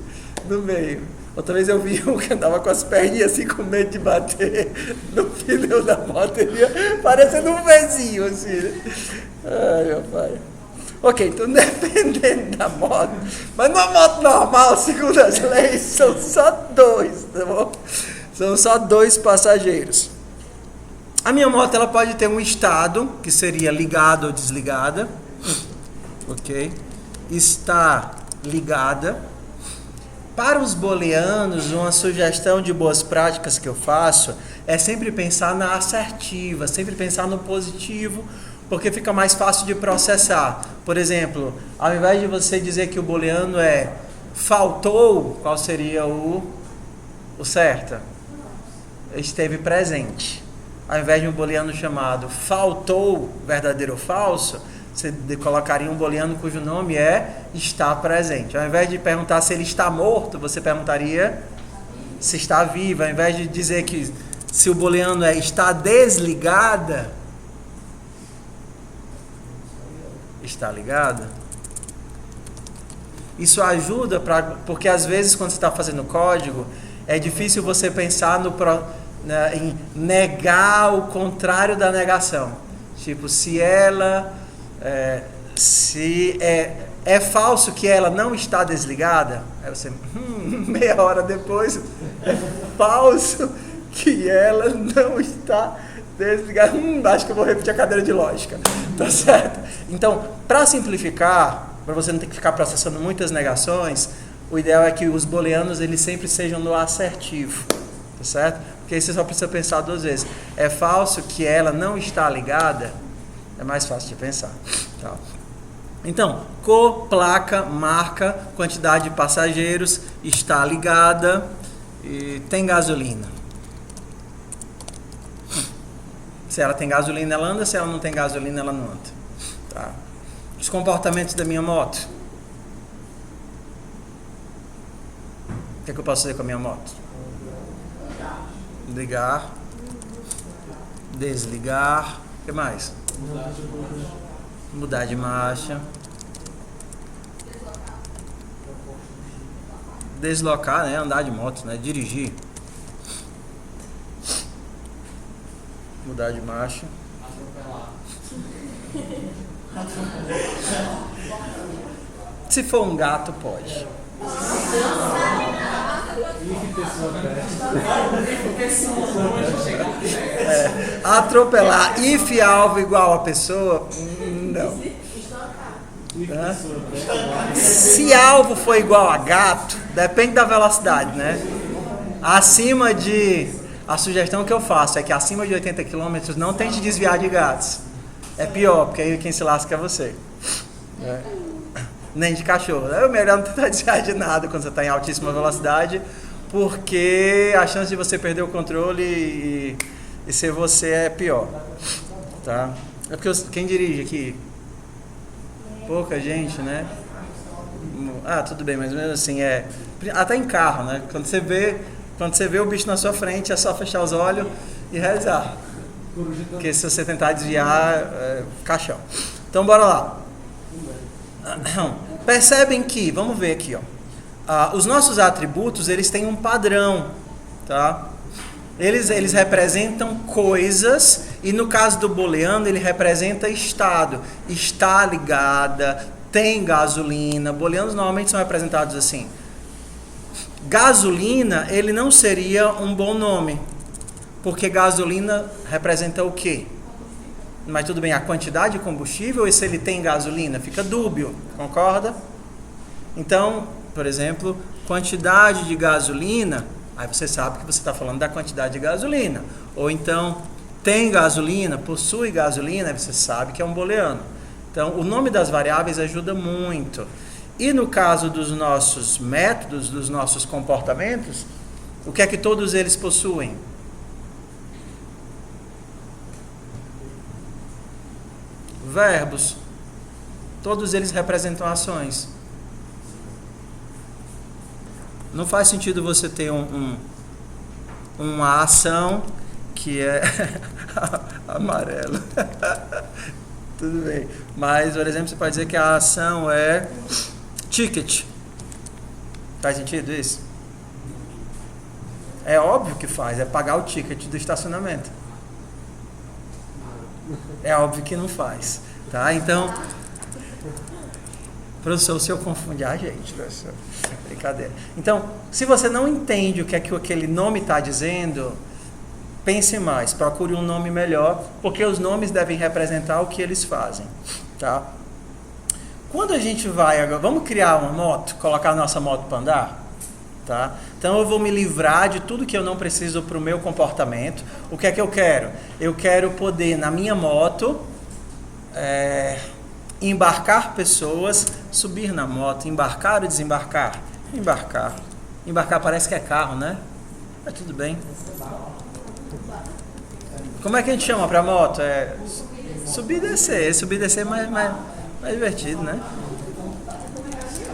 no meio. Outra vez eu vi um que andava com as perninhas assim com medo de bater no pneu da moto, ele ia parecendo um vizinho assim. Ai, meu pai. Ok, então dependendo da moto, mas numa moto normal, segundo as leis, são só 2, tá bom? São só 2 passageiros. A minha moto, ela pode ter um estado, que seria ligada ou desligada. Ok? Está ligada. Para os booleanos, uma sugestão de boas práticas que eu faço é sempre pensar na assertiva, sempre pensar no positivo, porque fica mais fácil de processar. Por exemplo, ao invés de você dizer que o booleano é Faltou, qual seria o certo? Esteve presente. Ao invés de um booleano chamado faltou, verdadeiro ou falso, você colocaria um booleano cujo nome é está presente. Ao invés de perguntar se ele está morto, você perguntaria se está vivo. Ao invés de dizer que se o booleano é está desligada, está ligada. Isso ajuda porque às vezes quando você está fazendo código, é difícil você pensar em negar o contrário da negação. Tipo, se ela é falso que ela não está desligada, aí você meia hora depois é falso que ela não está desligada. Acho que eu vou repetir a cadeira de lógica, tá certo? Então, para simplificar, para você não ter que ficar processando muitas negações, o ideal é que os booleanos eles sempre sejam no assertivo, tá certo? Porque aí você só precisa pensar duas vezes. É falso que ela não está ligada? É mais fácil de pensar. Tá? Então, cor, placa, marca, quantidade de passageiros, está ligada e tem gasolina. Se ela tem gasolina, ela anda. Se ela não tem gasolina, ela não anda. Tá? Os comportamentos da minha moto. O que é que eu posso fazer com a minha moto? Ligar. Desligar. O que mais? Mudar de marcha. Deslocar, né? Andar de moto, né? Dirigir. Mudar de marcha. Se for um gato, pode. Atropelar. If alvo igual a pessoa, não. Se alvo for igual a gato, depende da velocidade, né? Acima de... A sugestão que eu faço é que acima de 80 km não tente desviar de gatos. É pior, porque aí quem se lasca é você. Nem de cachorro. É melhor não tentar desviar de nada quando você está em altíssima velocidade, porque a chance de você perder o controle e ser você é pior. Tá? É porque quem dirige aqui? Pouca gente, né? Tudo bem, mas mesmo assim até em carro, né? Quando você vê o bicho na sua frente, é só fechar os olhos e rezar. Porque se você tentar desviar, caixão. Então bora lá. Percebem que, vamos ver aqui, ó. Os nossos atributos, eles têm um padrão, tá? Eles representam coisas, e no caso do booleano, ele representa estado. Está ligada, tem gasolina. Booleanos normalmente são representados assim. Gasolina, ele não seria um bom nome, porque gasolina representa o quê? Mas tudo bem, a quantidade de combustível, e se ele tem gasolina, fica dúbio, concorda? Então, por exemplo, quantidade de gasolina, aí você sabe que você está falando da quantidade de gasolina. Ou então, tem gasolina, possui gasolina, aí você sabe que é um booleano. Então, o nome das variáveis ajuda muito. E no caso dos nossos métodos, dos nossos comportamentos, o que é que todos eles possuem? Verbos. Todos eles representam ações. Não faz sentido você ter uma ação que é amarelo. Tudo bem. Mas, por exemplo, você pode dizer que a ação é ticket. Faz sentido isso? É óbvio que faz. É pagar o ticket do estacionamento. É óbvio que não faz. Tá? Então, professor, se eu confundir a gente, professor. Brincadeira. Então, se você não entende o que é que aquele nome está dizendo, pense mais, procure um nome melhor, porque os nomes devem representar o que eles fazem. Tá? Quando a gente vai agora, vamos criar uma moto, colocar a nossa moto para andar? Tá? Então eu vou me livrar de tudo que eu não preciso para o meu comportamento. O que é que eu quero? Eu quero poder, na minha moto, embarcar pessoas, subir na moto, embarcar ou desembarcar. Embarcar. Embarcar parece que é carro, né? Mas tudo bem. Como é que a gente chama pra moto? É subir e descer. Subir e descer é mais divertido, né?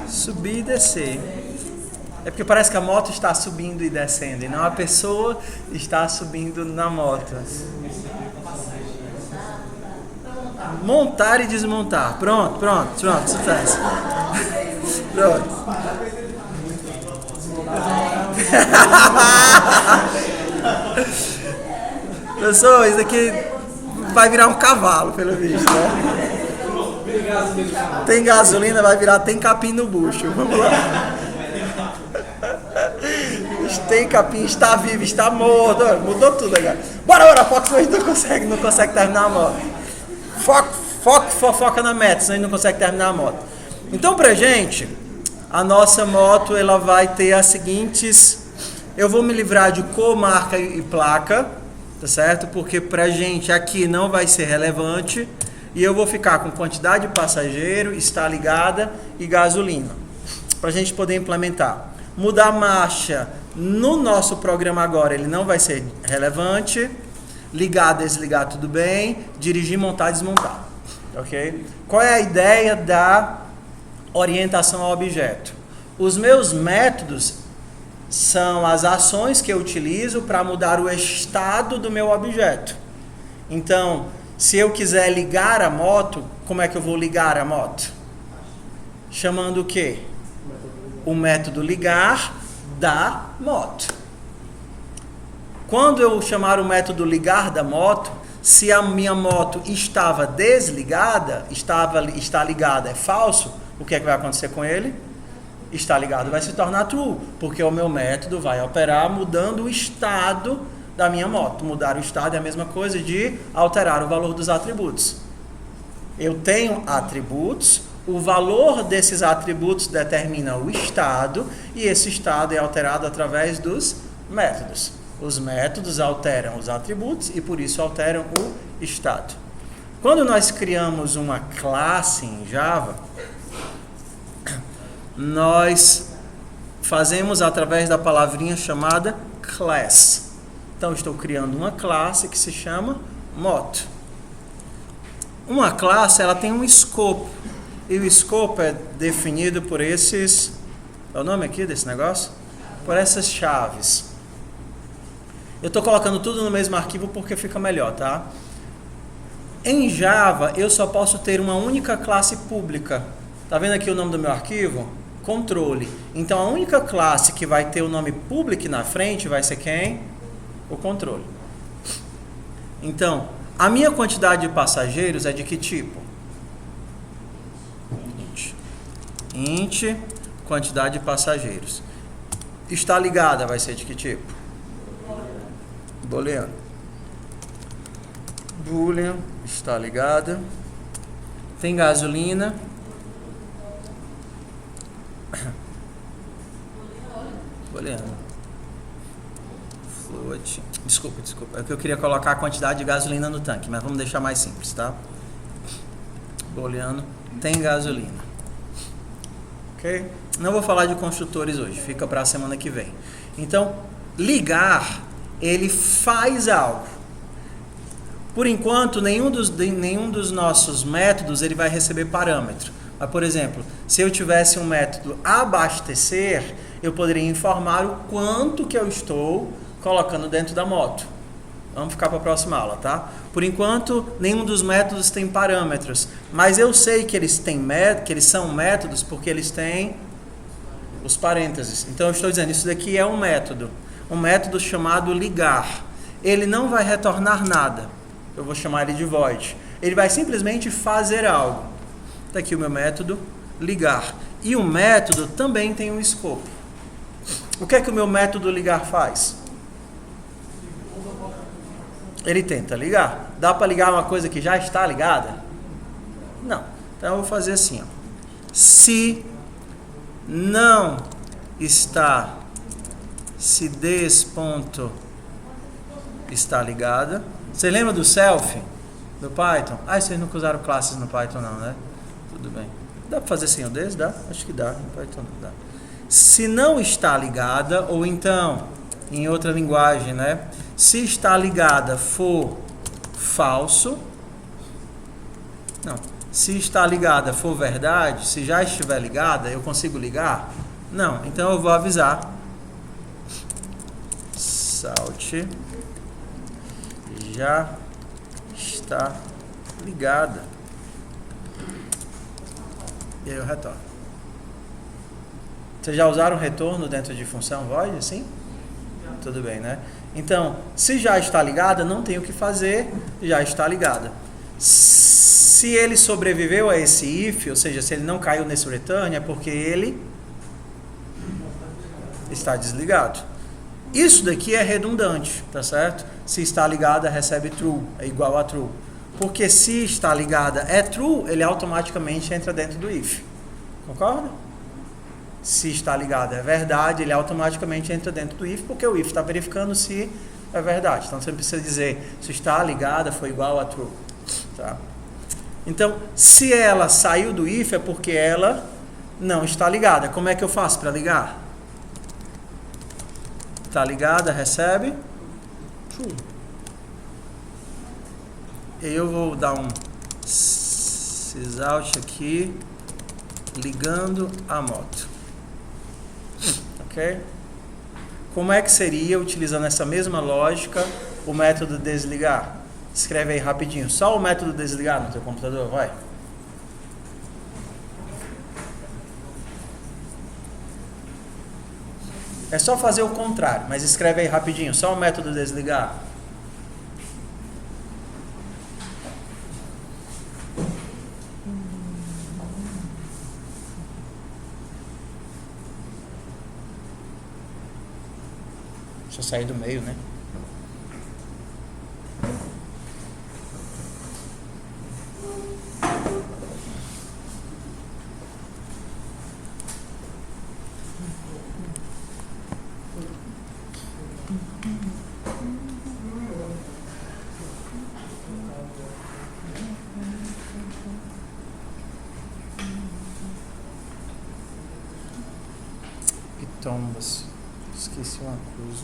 Subir e descer. É porque parece que a moto está subindo e descendo, e não a pessoa está subindo na moto. Montar e desmontar. Pronto, sucesso. Pronto. Pessoal, isso aqui vai virar um cavalo, pelo visto, né? Tem gasolina, vai virar tem capim no bucho. Vamos lá. Tem capim, está vivo, está morto. Mudou tudo agora. Bora, foca, senão a gente não consegue terminar a moto. Foca na meta, senão a gente não consegue terminar a moto. Então, pra gente, a nossa moto, ela vai ter as seguintes... Eu vou me livrar de cor, marca e placa, tá certo? Porque pra gente aqui não vai ser relevante. E eu vou ficar com quantidade de passageiro, está ligada e gasolina. Pra gente poder implementar. Mudar a marcha no nosso programa agora, ele não vai ser relevante. Ligar, desligar, tudo bem. Dirigir, montar, desmontar. Ok? Qual é a ideia da orientação ao objeto? Os meus métodos são as ações que eu utilizo para mudar o estado do meu objeto. Então, se eu quiser ligar a moto, como é que eu vou ligar a moto? Chamando o quê? O método ligar da moto. Quando eu chamar o método ligar da moto, se a minha moto estava desligada, está ligada é falso, o que é que vai acontecer com ele? Está ligado vai se tornar true, porque o meu método vai operar mudando o estado da minha moto. Mudar o estado é a mesma coisa de alterar o valor dos atributos. Eu tenho atributos, o valor desses atributos determina o estado, e esse estado é alterado através dos métodos. Os métodos alteram os atributos e por isso alteram o estado. Quando nós criamos uma classe em Java, nós fazemos através da palavrinha chamada class. Então, estou criando uma classe que se chama moto. Uma classe, ela tem um escopo. E o escopo é definido por esses... É o nome aqui desse negócio? Por essas chaves. Eu estou colocando tudo no mesmo arquivo porque fica melhor, tá? Em Java, eu só posso ter uma única classe pública. Tá vendo aqui o nome do meu arquivo? Controle. Então, a única classe que vai ter o nome public na frente vai ser quem? O controle. Então, a minha quantidade de passageiros é de que tipo? Int, quantidade de passageiros. Está ligada vai ser de que tipo? Booleano. Boolean, está ligada. Tem gasolina. Booleano. Float. Desculpa. É que eu queria colocar a quantidade de gasolina no tanque, mas vamos deixar mais simples, tá? Booleano. Tem gasolina. Ok? Não vou falar de construtores hoje, fica para a semana que vem. Então, ligar, ele faz algo. Por enquanto, nenhum dos nossos métodos ele vai receber parâmetro. Mas, por exemplo, se eu tivesse um método abastecer, eu poderia informar o quanto que eu estou colocando dentro da moto. Vamos ficar para a próxima aula, tá? Por enquanto, nenhum dos métodos tem parâmetros, mas eu sei que eles são métodos porque eles têm os parênteses. Então, eu estou dizendo, isso daqui é um método chamado ligar. Ele não vai retornar nada. Eu vou chamar ele de void. Ele vai simplesmente fazer algo. Está aqui o meu método ligar. E o método também tem um escopo. O que é que o meu método ligar faz? Ele tenta ligar. Dá para ligar uma coisa que já está ligada? Não. Então eu vou fazer assim, ó. Se não está, se this ponto está ligada. Você lembra do self do Python? Vocês nunca usaram classes no Python não, né? Tudo bem. Dá para fazer sem o this? Dá? Acho que dá. No Python não dá. Se não está ligada, ou então, em outra linguagem, né? Se está ligada for falso, não. Se está ligada for verdade, se já estiver ligada, eu consigo ligar? Não. Então eu vou avisar. Salt já está ligada. E aí eu retorno. Vocês já usaram retorno dentro de função void, sim? Tudo bem, né? Então, se já está ligada, não tem o que fazer, já está ligada. Se ele sobreviveu a esse if, ou seja, se ele não caiu nesse return, é porque ele está desligado. Isso daqui é redundante, tá certo? Se está ligada, recebe true, é igual a true. Porque se está ligada é true, ele automaticamente entra dentro do if. Concorda? Se está ligada é verdade, ele automaticamente entra dentro do if, porque o if está verificando se é verdade. Então você precisa dizer, se está ligada foi igual a true. Tá? Então, se ela saiu do if é porque ela não está ligada. Como é que eu faço para ligar? Está ligada, recebe true. Eu vou dar um sysout aqui, ligando a moto. Ok? Como é que seria, utilizando essa mesma lógica, o método desligar? Escreve aí rapidinho. Só o método desligar no teu computador, vai. É só fazer o contrário, mas escreve aí rapidinho. Só o método desligar. Deixa eu sair do meio, né? Tombas. Esqueci uma coisa.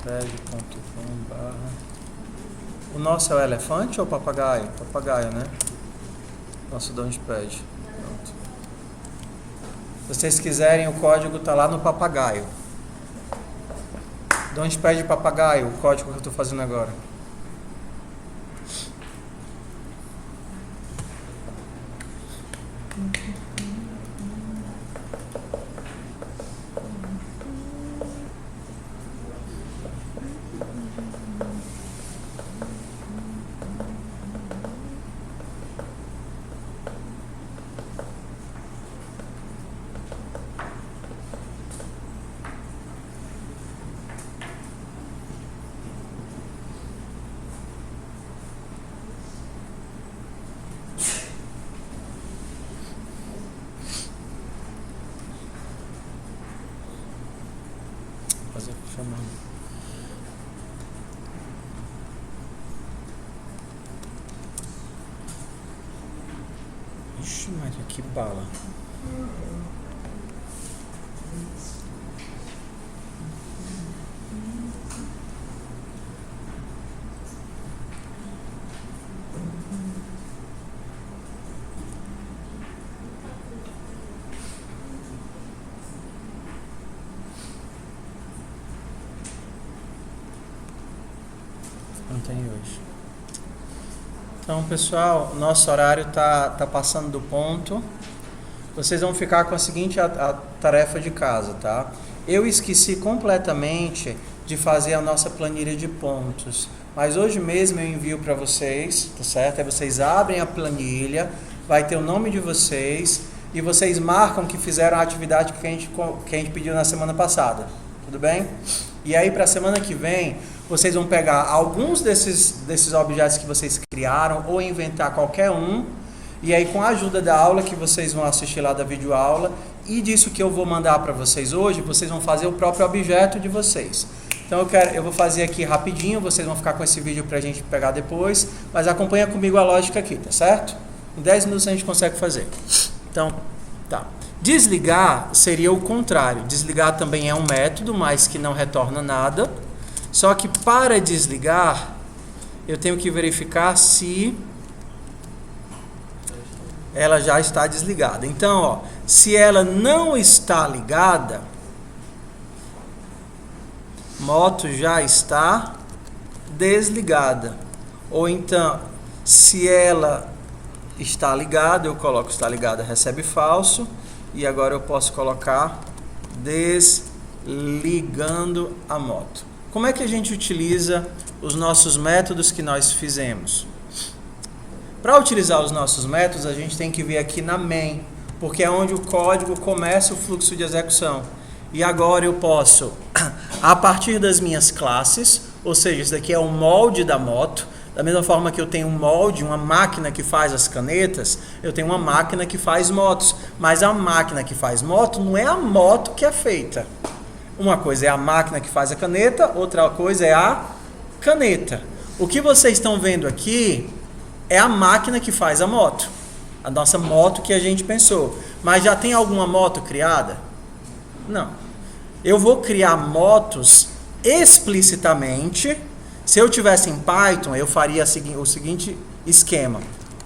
Pad.com/. O nosso é o elefante ou o papagaio? Papagaio, né? Nosso Launchpad. Pronto. Se vocês quiserem, o código está lá no papagaio. Launchpad papagaio, o código que eu estou fazendo agora. Ixi, Maria, que bala. Não tem hoje. Então, pessoal, nosso horário tá passando do ponto. Vocês vão ficar com a seguinte tarefa de casa, tá? Eu esqueci completamente de fazer a nossa planilha de pontos, mas hoje mesmo eu envio para vocês, tá certo? Aí vocês abrem a planilha, vai ter o nome de vocês e vocês marcam que fizeram a atividade que a gente pediu na semana passada, tudo bem? E aí para a semana que vem, vocês vão pegar alguns desses objetos que vocês criaram ou inventar qualquer um, e aí com a ajuda da aula que vocês vão assistir lá da videoaula e disso que eu vou mandar para vocês hoje, vocês vão fazer o próprio objeto de vocês. Então eu vou fazer aqui rapidinho, vocês vão ficar com esse vídeo para a gente pegar depois, mas acompanha comigo a lógica aqui, tá certo? Em 10 minutos a gente consegue fazer. Então, tá. Desligar seria o contrário. Desligar também é um método, mas que não retorna nada. Só que para desligar, eu tenho que verificar se ela já está desligada. Então, ó, se ela não está ligada, moto já está desligada. Ou então, se ela está ligada, eu coloco está ligada, recebe falso. E agora eu posso colocar desligando a moto. Como é que a gente utiliza os nossos métodos que nós fizemos? Para utilizar os nossos métodos, a gente tem que vir aqui na main, porque é onde o código começa o fluxo de execução. E agora eu posso, a partir das minhas classes, ou seja, isso daqui é o molde da moto, da mesma forma que eu tenho um molde, uma máquina que faz as canetas, eu tenho uma máquina que faz motos. Mas a máquina que faz moto não é a moto que é feita. Uma coisa é a máquina que faz a caneta, outra coisa é a caneta. O que vocês estão vendo aqui é a máquina que faz a moto. A nossa moto que a gente pensou. Mas já tem alguma moto criada? Não. Eu vou criar motos explicitamente. Se eu tivesse em Python, eu faria o seguinte esquema.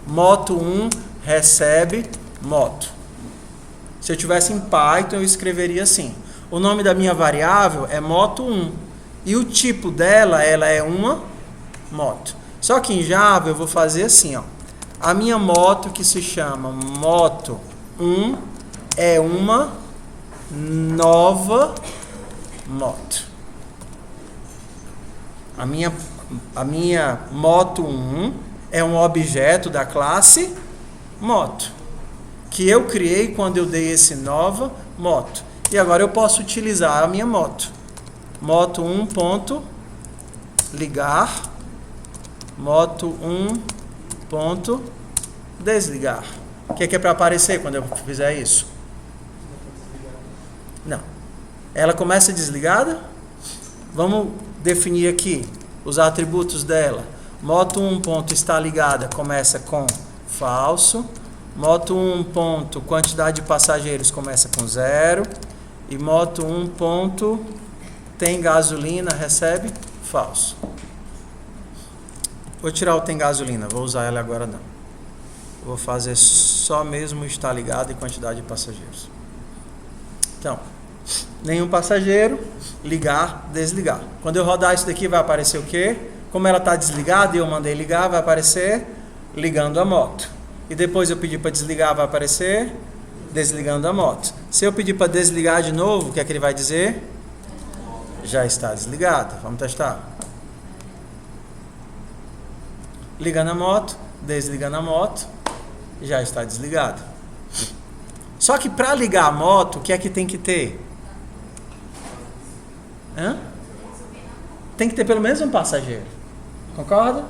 Moto 1 recebe moto. Se eu tivesse em Python, eu escreveria assim. O nome da minha variável é moto 1. E o tipo dela, ela é uma moto. Só que em Java eu vou fazer assim, ó. A minha moto que se chama moto 1 é uma nova moto. A minha moto 1 é um objeto da classe moto, que eu criei quando eu dei esse nova moto. E agora eu posso utilizar a minha moto. Moto 1 ponto ligar, moto 1 ponto desligar. O que é para aparecer quando eu fizer isso? Não. Ela começa desligada? Vamos definir aqui os atributos dela. Moto 1 ponto está ligada começa com falso. Moto 1 ponto quantidade de passageiros começa com 0. E moto 1 ponto tem gasolina recebe falso. Vou tirar o tem gasolina, vou usar ela agora não. Vou fazer só mesmo está ligado e quantidade de passageiros. Então, nenhum passageiro, ligar, desligar. Quando eu rodar isso daqui vai aparecer o quê? Como ela está desligada e eu mandei ligar, vai aparecer ligando a moto. E depois eu pedir para desligar, vai aparecer desligando a moto. Se eu pedir para desligar de novo, o que é que ele vai dizer? Já está desligada. Vamos testar. Ligando a moto, desligando a moto, já está desligado. Só que para ligar a moto, o que é que tem que ter? Tem que ter pelo menos um passageiro. Concorda?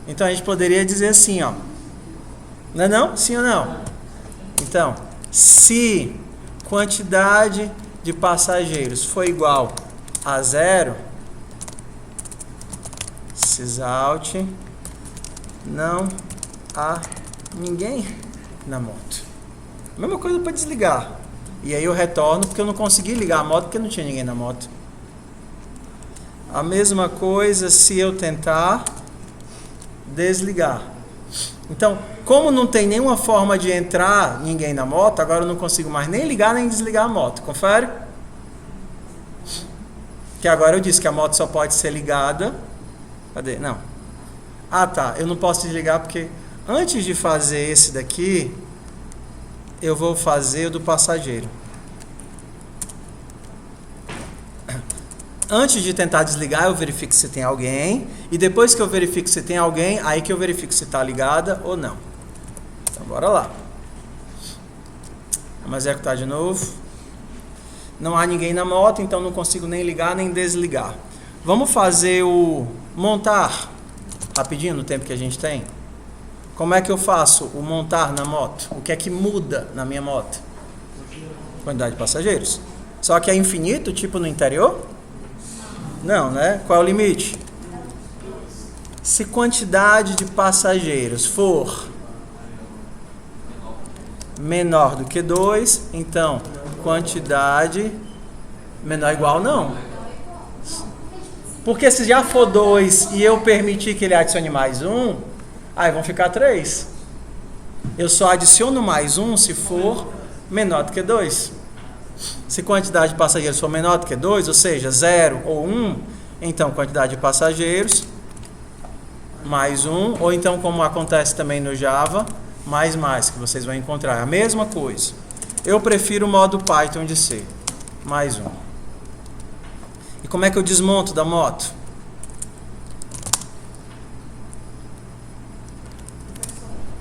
Então a gente poderia dizer assim, ó. Não é não? Sim ou não? Então, se quantidade de passageiros for igual a 0, sysout não há ninguém na moto. Mesma coisa para desligar. E aí eu retorno porque eu não consegui ligar a moto porque não tinha ninguém na moto. A mesma coisa se eu tentar desligar. Então, como não tem nenhuma forma de entrar ninguém na moto, agora eu não consigo mais nem ligar nem desligar a moto. Confere? Que agora eu disse que a moto só pode ser ligada. Cadê? Não. Ah, tá. Eu não posso desligar porque antes de fazer esse daqui, eu vou fazer o do passageiro. Antes de tentar desligar, eu verifico se tem alguém. E depois que eu verifico se tem alguém, aí que eu verifico se está ligada ou não. Então, bora lá. Vamos executar de novo. Não há ninguém na moto, então não consigo nem ligar nem desligar. Vamos fazer o montar rapidinho no tempo que a gente tem. Como é que eu faço o montar na moto? O que é que muda na minha moto? Quantidade de passageiros. Só que é infinito, tipo no interior? Não, né? Qual é o limite? Se quantidade de passageiros for menor do que 2, então quantidade menor ou igual não. Porque se já for 2 e eu permitir que ele adicione mais 1, aí vão ficar 3. Eu só adiciono mais 1 se for menor do que 2. Se quantidade de passageiros for menor do que 2, ou seja, 0 ou 1, então quantidade de passageiros mais 1, ou então como acontece também no Java, mais, que vocês vão encontrar. A mesma coisa. Eu prefiro o modo Python de C. Mais 1. E como é que eu desmonto da moto?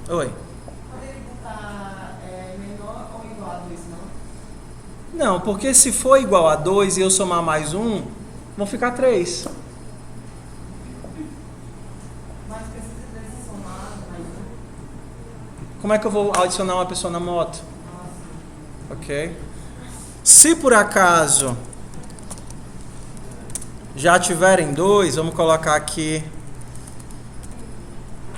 Oi. Poderia botar menor ou igual a 2, não? Não, porque se for igual a 2 e eu somar mais 1, vão ficar 3. Mas precisa desse somar mais 1. Como é que eu vou adicionar uma pessoa na moto? Ok. Se por acaso já tiverem 2, vamos colocar aqui.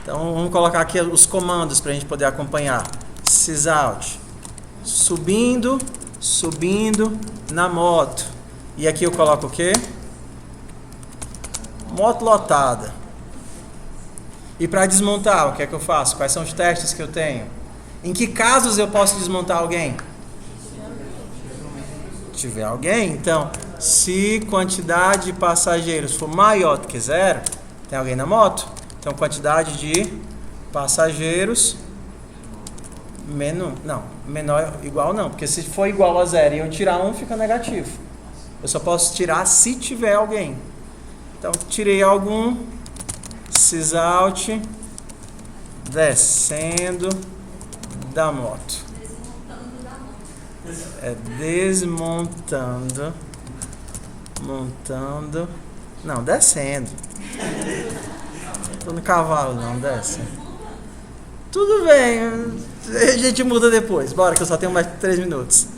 Então vamos colocar aqui os comandos para a gente poder acompanhar. Sysout. Subindo na moto. E aqui eu coloco o quê? Moto lotada. E para desmontar, o que é que eu faço? Quais são os testes que eu tenho? Em que casos eu posso desmontar alguém? Se tiver alguém, então, se quantidade de passageiros for maior do que 0, tem alguém na moto? Então, quantidade de passageiros menor igual não, porque se for igual a 0 e eu tirar 1, fica negativo. Eu só posso tirar se tiver alguém. Então, tirei algum, sysout, descendo da moto. Desmontando, montando, não, descendo. Tô no cavalo, não, desce. Tudo bem, a gente muda depois. Bora, que eu só tenho mais 3 minutos.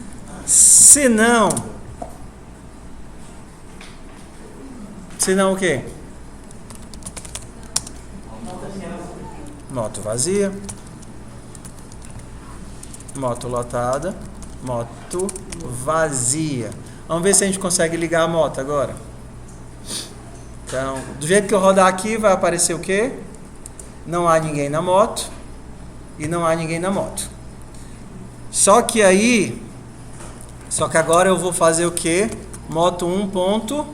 Se não o quê? Moto vazia. Moto lotada. Moto vazia. Vamos ver se a gente consegue ligar a moto agora. Então, do jeito que eu rodar aqui, vai aparecer o quê? Não há ninguém na moto. E não há ninguém na moto. Só que agora eu vou fazer o quê? Moto 1 ponto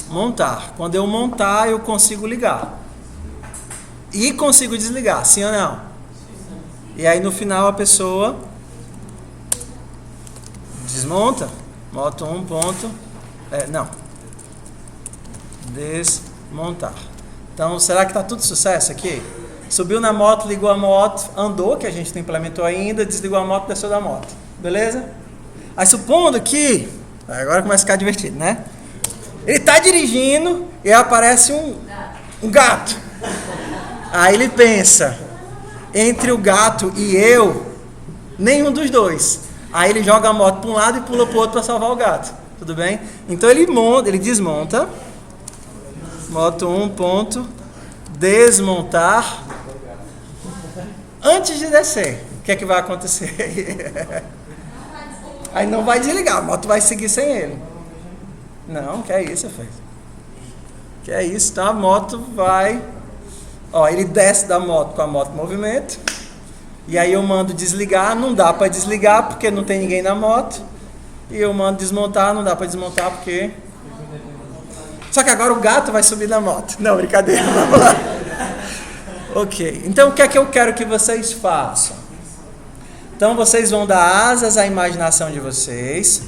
montar. Quando eu montar, eu consigo ligar. E consigo desligar, sim ou não? E aí no final a pessoa desmonta. Moto 1 ponto. Desmontar. Então, será que está tudo sucesso aqui? Subiu na moto, ligou a moto, andou, que a gente não implementou ainda, desligou a moto, desceu da moto. Beleza? Aí supondo que, agora começa a ficar divertido, né? Ele está dirigindo e aparece um gato. Aí ele pensa, entre o gato e eu, nenhum dos dois. Aí ele joga a moto para um lado e pula para o outro para salvar o gato. Tudo bem? Então ele desmonta. Moto 1 ponto desmontar. Antes de descer, o que é que vai acontecer? Aí não vai desligar, a moto vai seguir sem ele. Não, que é isso, fez. Que é isso, então a moto vai. Ó, ele desce da moto com a moto em movimento. E aí eu mando desligar, não dá para desligar porque não tem ninguém na moto. E eu mando desmontar, não dá para desmontar porque. Só que agora o gato vai subir da moto. Não, brincadeira, vamos lá. Ok, então o que é que eu quero que vocês façam? Então vocês vão dar asas à imaginação de vocês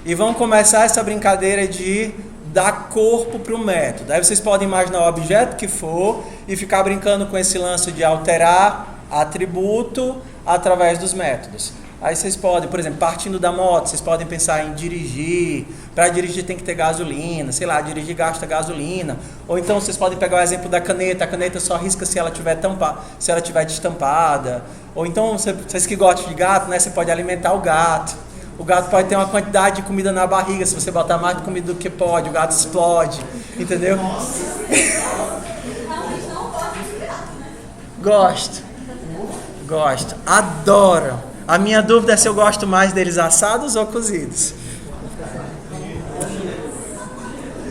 E vamos começar essa brincadeira de dar corpo para o método. Aí vocês podem imaginar o objeto que for e ficar brincando com esse lance de alterar atributo através dos métodos. Aí vocês podem, por exemplo, partindo da moto, vocês podem pensar em dirigir. Para dirigir tem que ter gasolina, sei lá, dirigir gasta gasolina. Ou então vocês podem pegar o exemplo da caneta. A caneta só risca se ela tiver destampada. Ou então, vocês que gostam de gato, né, você pode alimentar o gato. O gato pode ter uma quantidade de comida na barriga. Se você botar mais de comida do que pode, o gato explode. Entendeu? Gosto. Adoro. A minha dúvida é se eu gosto mais deles assados ou cozidos.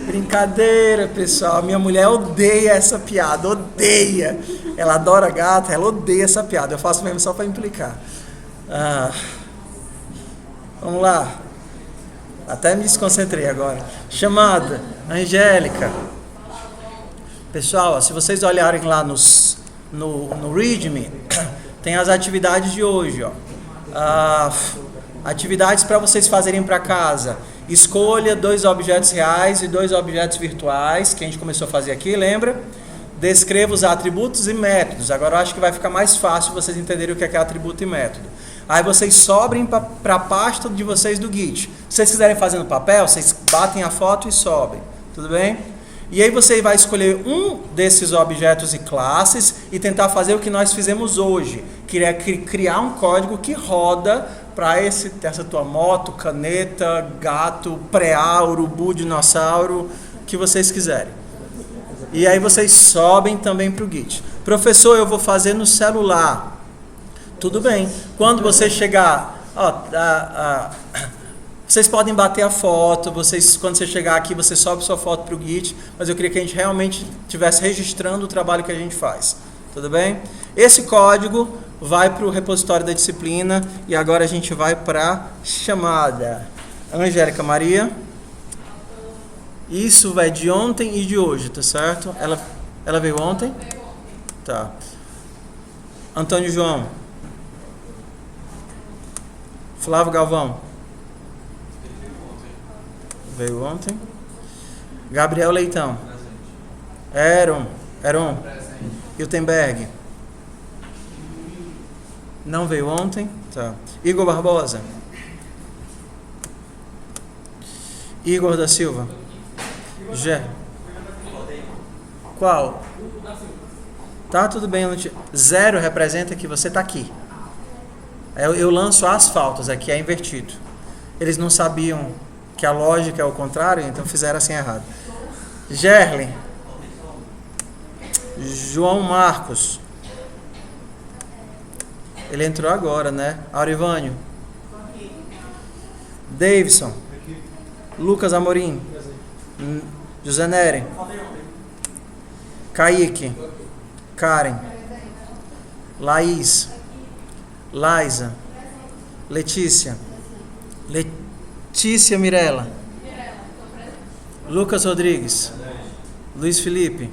Brincadeira, pessoal. Minha mulher odeia essa piada. Odeia. Ela adora gato, ela odeia essa piada. Eu faço mesmo só para implicar. Vamos lá. Até me desconcentrei agora. Chamada. Angélica. Pessoal, se vocês olharem lá no README, tem as atividades de hoje, ó. Atividades para vocês fazerem para casa. Escolha 2 objetos reais e 2 objetos virtuais, que a gente começou a fazer aqui, lembra? Descreva os atributos e métodos. Agora eu acho que vai ficar mais fácil vocês entenderem o que é atributo e método. Aí vocês sobrem para a pasta de vocês do Git. Se vocês quiserem fazer no papel, vocês batem a foto e sobem. Tudo bem? E aí você vai escolher um desses objetos e classes e tentar fazer o que nós fizemos hoje, que é criar um código que roda para essa tua moto, caneta, gato, preá, urubu, dinossauro, que vocês quiserem. E aí vocês sobem também para o Git. Professor, eu vou fazer no celular. Tudo bem. Quando você chegar... vocês podem bater a foto, quando você chegar aqui, você sobe sua foto para o Git, mas eu queria que a gente realmente estivesse registrando o trabalho que a gente faz. Tudo bem? Esse código vai para o repositório da disciplina e agora a gente vai para a chamada. Angélica Maria. Isso vai de ontem e de hoje, tá certo? Ela veio ontem? Tá. Antônio João. Flávio Galvão. Veio ontem. Gabriel Leitão. Heron. Hiltenberg. Não veio ontem. Tá. Igor Barbosa. Igor da Silva. Qual? Tá, tudo bem. 0 representa que você tá aqui. Eu lanço as faltas, aqui é invertido. Eles não sabiam que a lógica é o contrário, então fizeram assim errado. Gerlen. João Marcos. Ele entrou agora, né? Aurivânio. Davidson. Lucas Amorim. José Nery. Kaique. Karen. Laís. Laisa. Letícia. Letícia Mirella. Lucas Rodrigues. Luiz Felipe.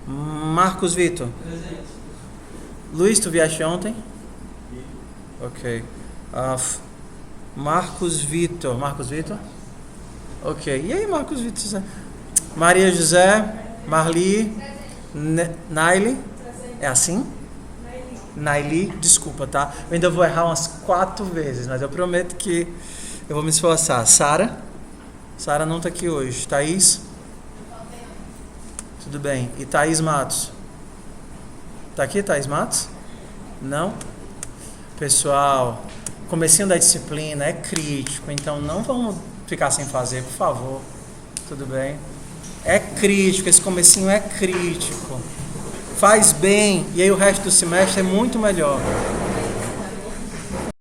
Marcos Vitor. Luiz, tu vieste ontem? Ok. Marcos Vitor. Ok. E aí, Marcos Vitor? Maria José. Marli. Naile. É assim? Naili, desculpa, tá? Eu ainda vou errar umas 4 vezes, mas eu prometo que eu vou me esforçar. Sara? Sara não tá aqui hoje. Thaís? Tudo bem. E Thaís Matos? Tá aqui, Thaís Matos? Não? Pessoal, comecinho da disciplina é crítico, então não vamos ficar sem fazer, por favor. Tudo bem? É crítico, esse comecinho é crítico. Faz bem, e aí o resto do semestre é muito melhor.